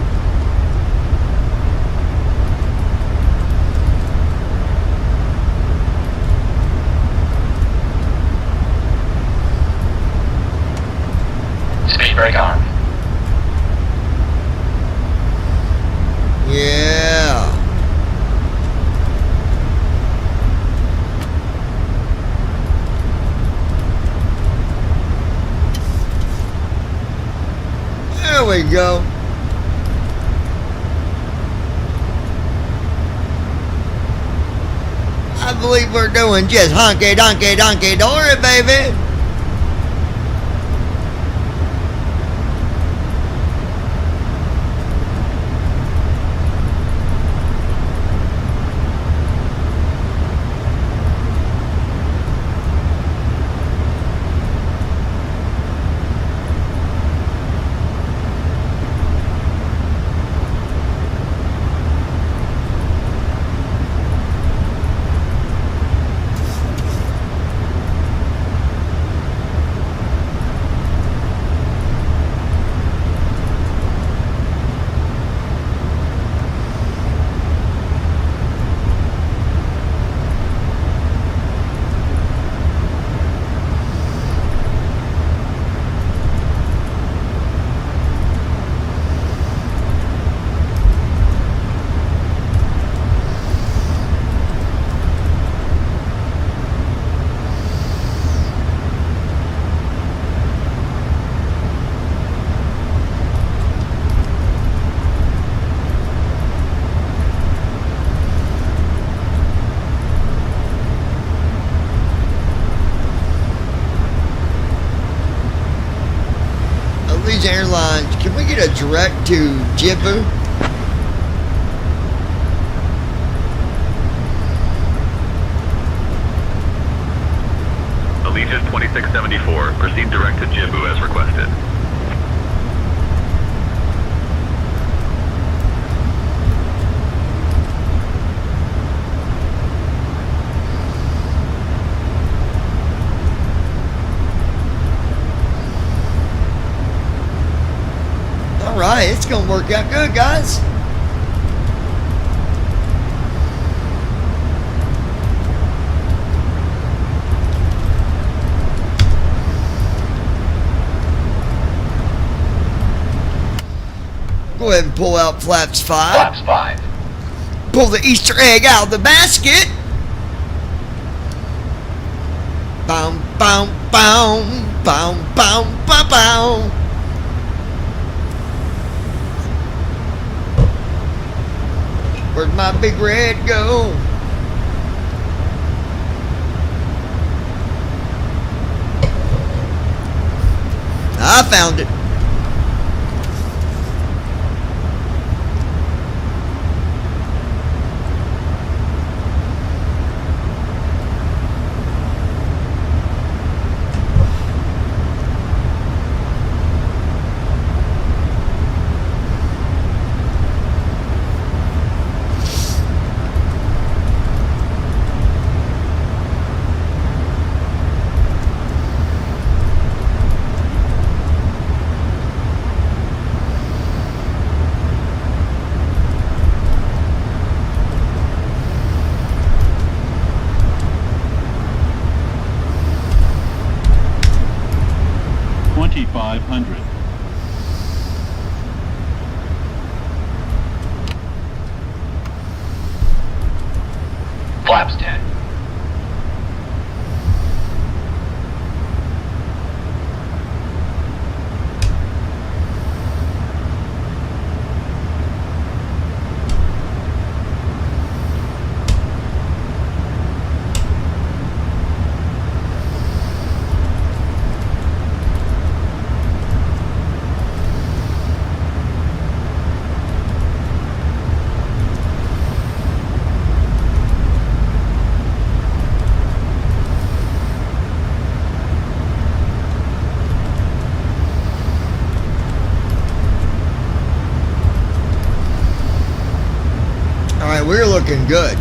Speed brake on. Yeah. There we go. I believe we're doing just honky donkey donkey dory, baby. Airlines, can we get a direct to Jibbu? Allegiant 2674, proceed direct to Jibbu as requested. Alright, it's gonna work out good, guys. Go ahead and pull out flaps 5. Flaps 5. Pull the Easter egg out of the basket. Bow, bow, bow, bow, bow, bow, bow. Where'd my big red go? I found it. Flaps 10. We're looking good.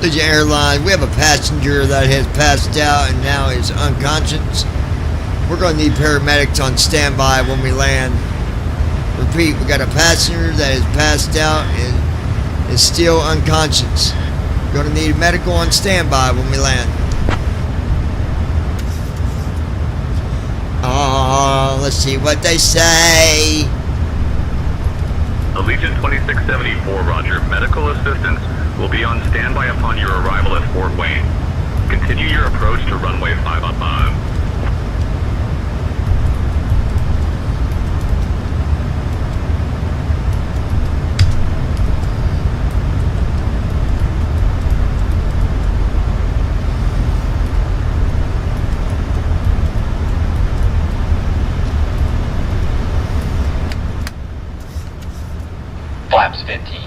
Allegiant Airlines, we have a passenger that has passed out and now is unconscious. We're going to need paramedics on standby when we land. Repeat, we got a passenger that has passed out and is still unconscious. We're going to need medical on standby when we land. Oh, let's see what they say. Allegiant 2674, roger. Medical assistance will be on standby upon your arrival at Fort Wayne. Continue your approach to runway 5 Flaps 15.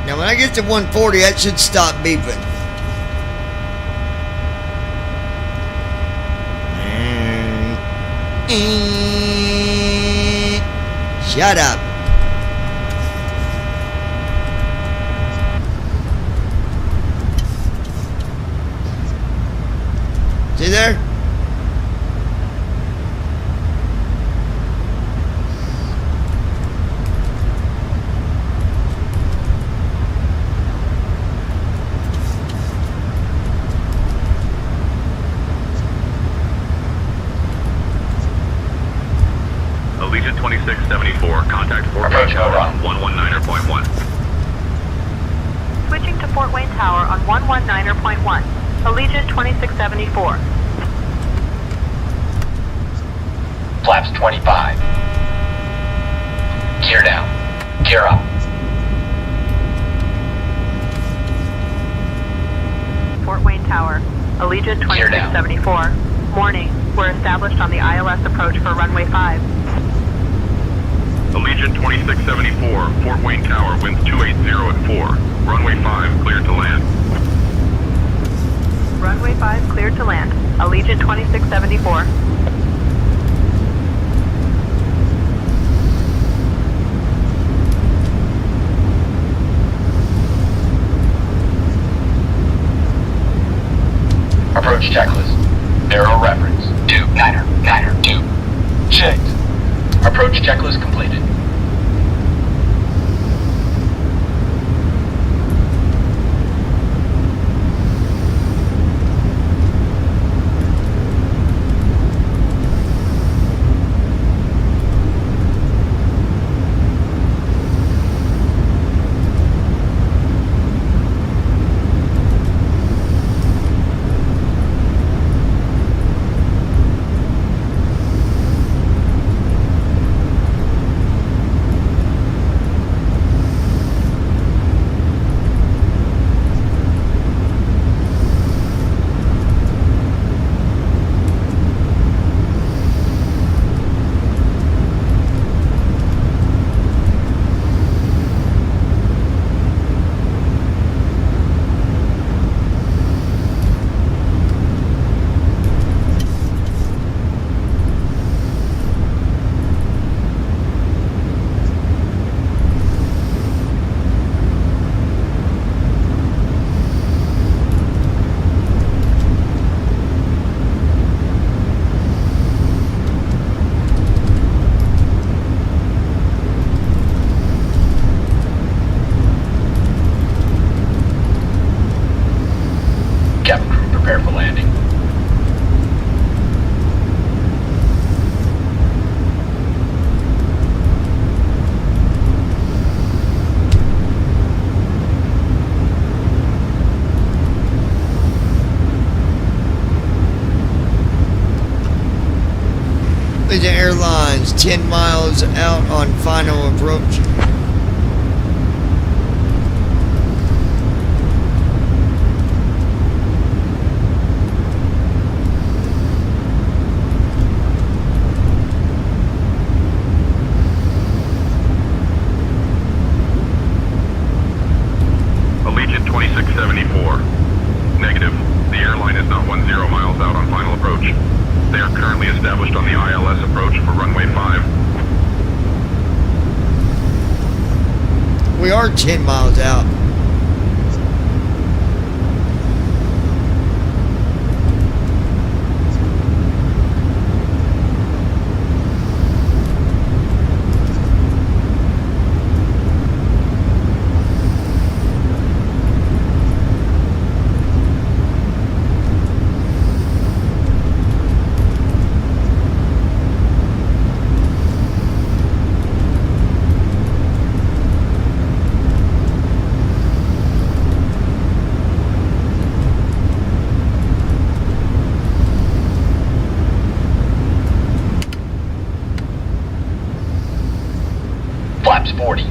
Now when I get to 140, that should stop beeping. Shut up. See there? Allegiant 2674, contact Fort Wayne Tower on 119.1. Switching to Fort Wayne Tower on 119.1. Allegiant 2674. Flaps 25. Gear down. Gear up. Fort Wayne Tower. Allegiant 2674. Morning. We're established on the ILS approach for runway 5. Allegiant 2674, Fort Wayne Tower, winds 280 at 4. Runway 5, cleared to land. Runway 5 cleared to land. Allegiant 2674. Approach checklist. Arrow reference. 2-9er-2. Checked. Approach checklist completed. Prepare for landing. Allegiant Airlines, 10 miles out on final approach. Allegiant 2674. Negative. The airline is not 10 miles out on final approach. They are currently established on the ILS approach for runway 5. are 10 miles out. Flaps 40.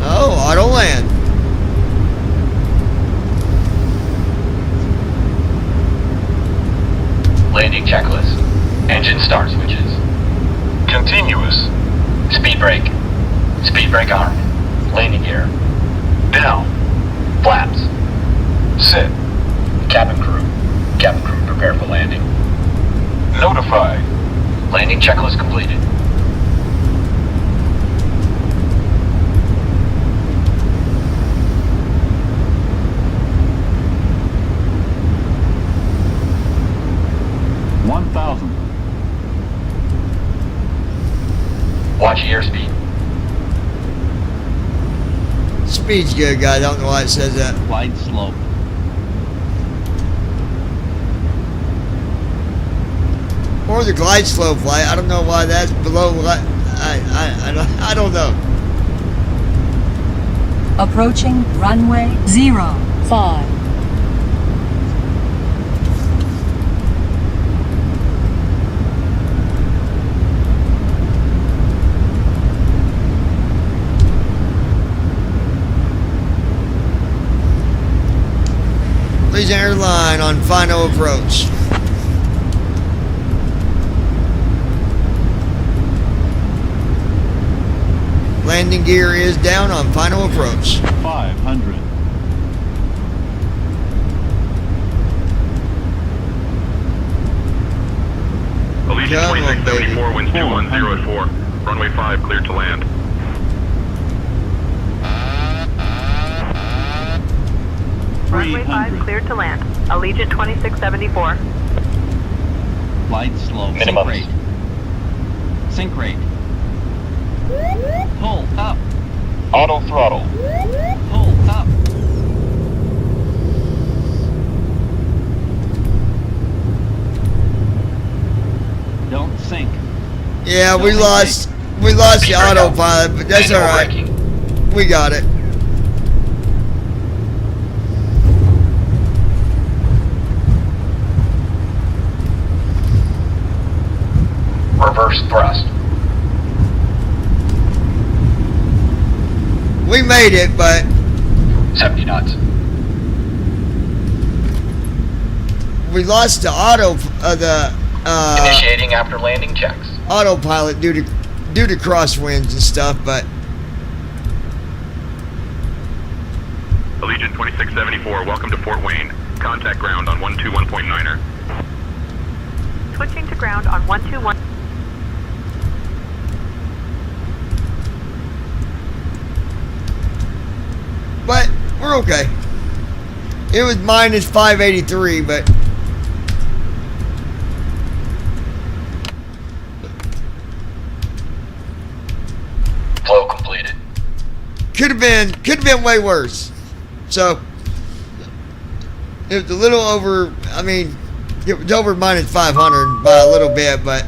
Oh, auto land. Landing checklist. Engine start switches. Continuous. Speed brake. Speed brake arm. Landing gear. Down. Flaps. Set. Cabin crew. Cabin crew prepare for landing. Notified. Landing checklist completed. Watch airspeed. Speed's good, guy. I don't know why it says that. Glide slope. Or the glide slope flight. I don't know why that's below. I don't know. Approaching runway 05. Please enter line on final approach. Landing gear is down on final approach. 500. Allegiant 2674, winds 210 at 4. Runway 5 cleared to land. Runway 5 cleared to land. Allegiant 2674. Glide slope. Minimum. Sync rate. Sync rate. Pull up. Auto throttle. Pull up. Don't sink. Yeah, we Don't lost sink. the autopilot, but that's all right. We got it. Reverse thrust. We made it, but 70 knots. we lost the Initiating after landing checks. autopilot due to crosswinds and stuff. But Allegiant 2674, welcome to Fort Wayne. Contact ground on 121.9er. Switching to ground on 121. but we're okay. It was minus 583, but Flow completed. could have been way worse. So it was a little over. I mean, it was over minus 500 by a little bit, but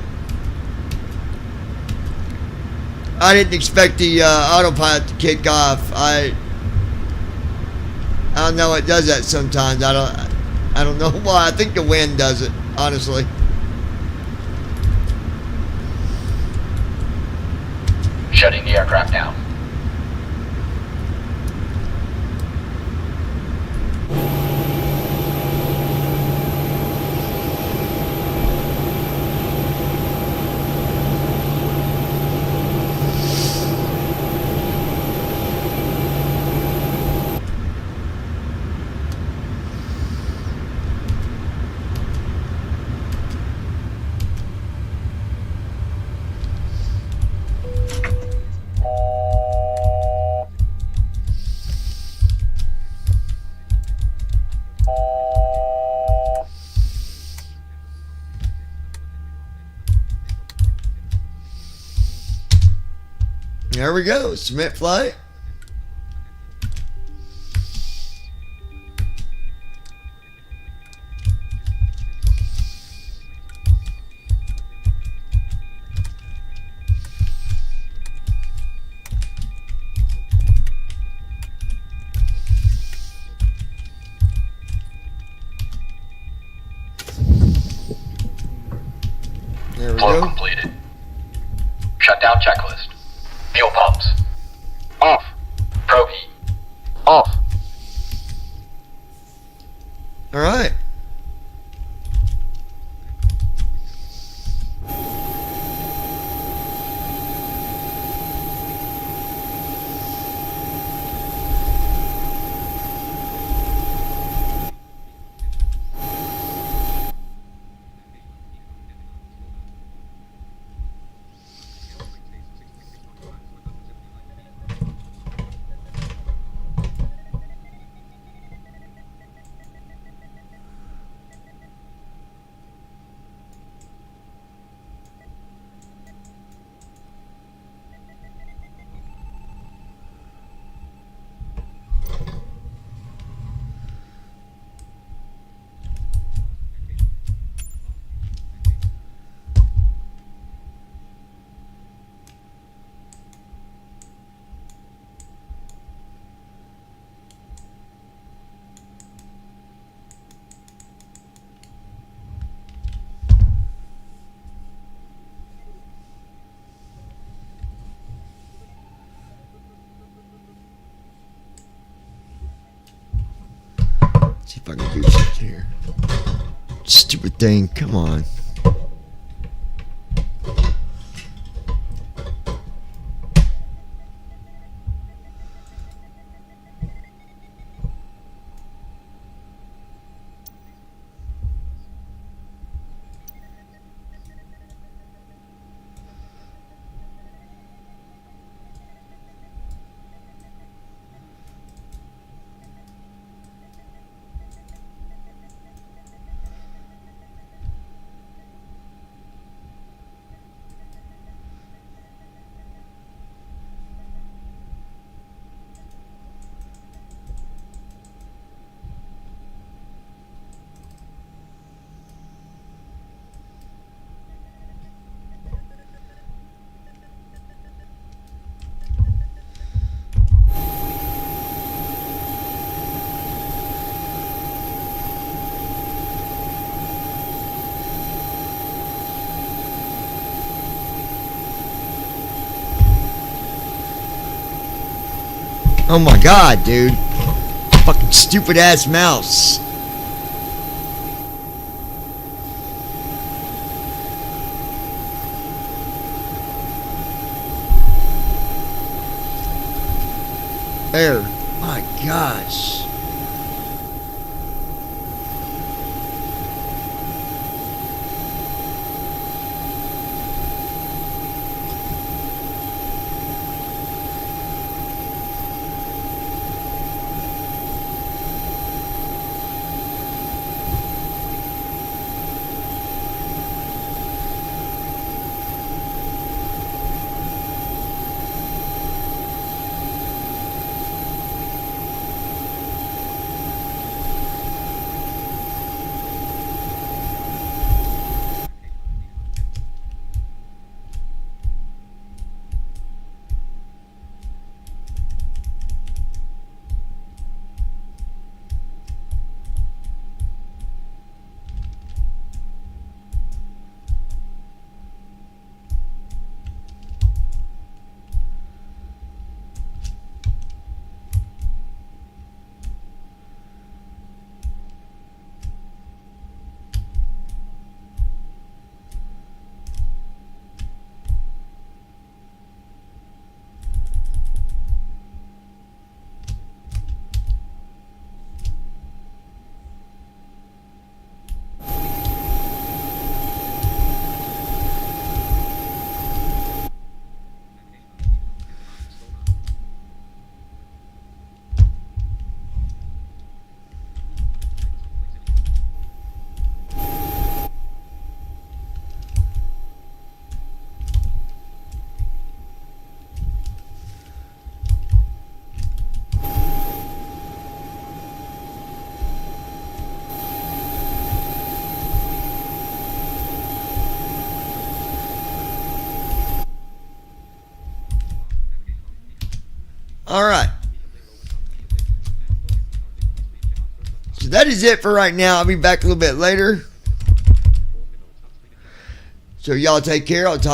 I didn't expect the autopilot to kick off. I don't know. It does that sometimes. I don't know why. I think the wind does it, honestly. Shutting the aircraft down. There we go. Submit flight. There we Flow go. completed. Shutdown checklist. Fuel pumps. Off. Probe heat. Off. All right. See if I can do something here. Stupid thing, come on. Oh my god, dude. Fucking stupid ass mouse. There. My gosh. All right. So that is it for right now. I'll be back a little bit later. So y'all take care. I'll talk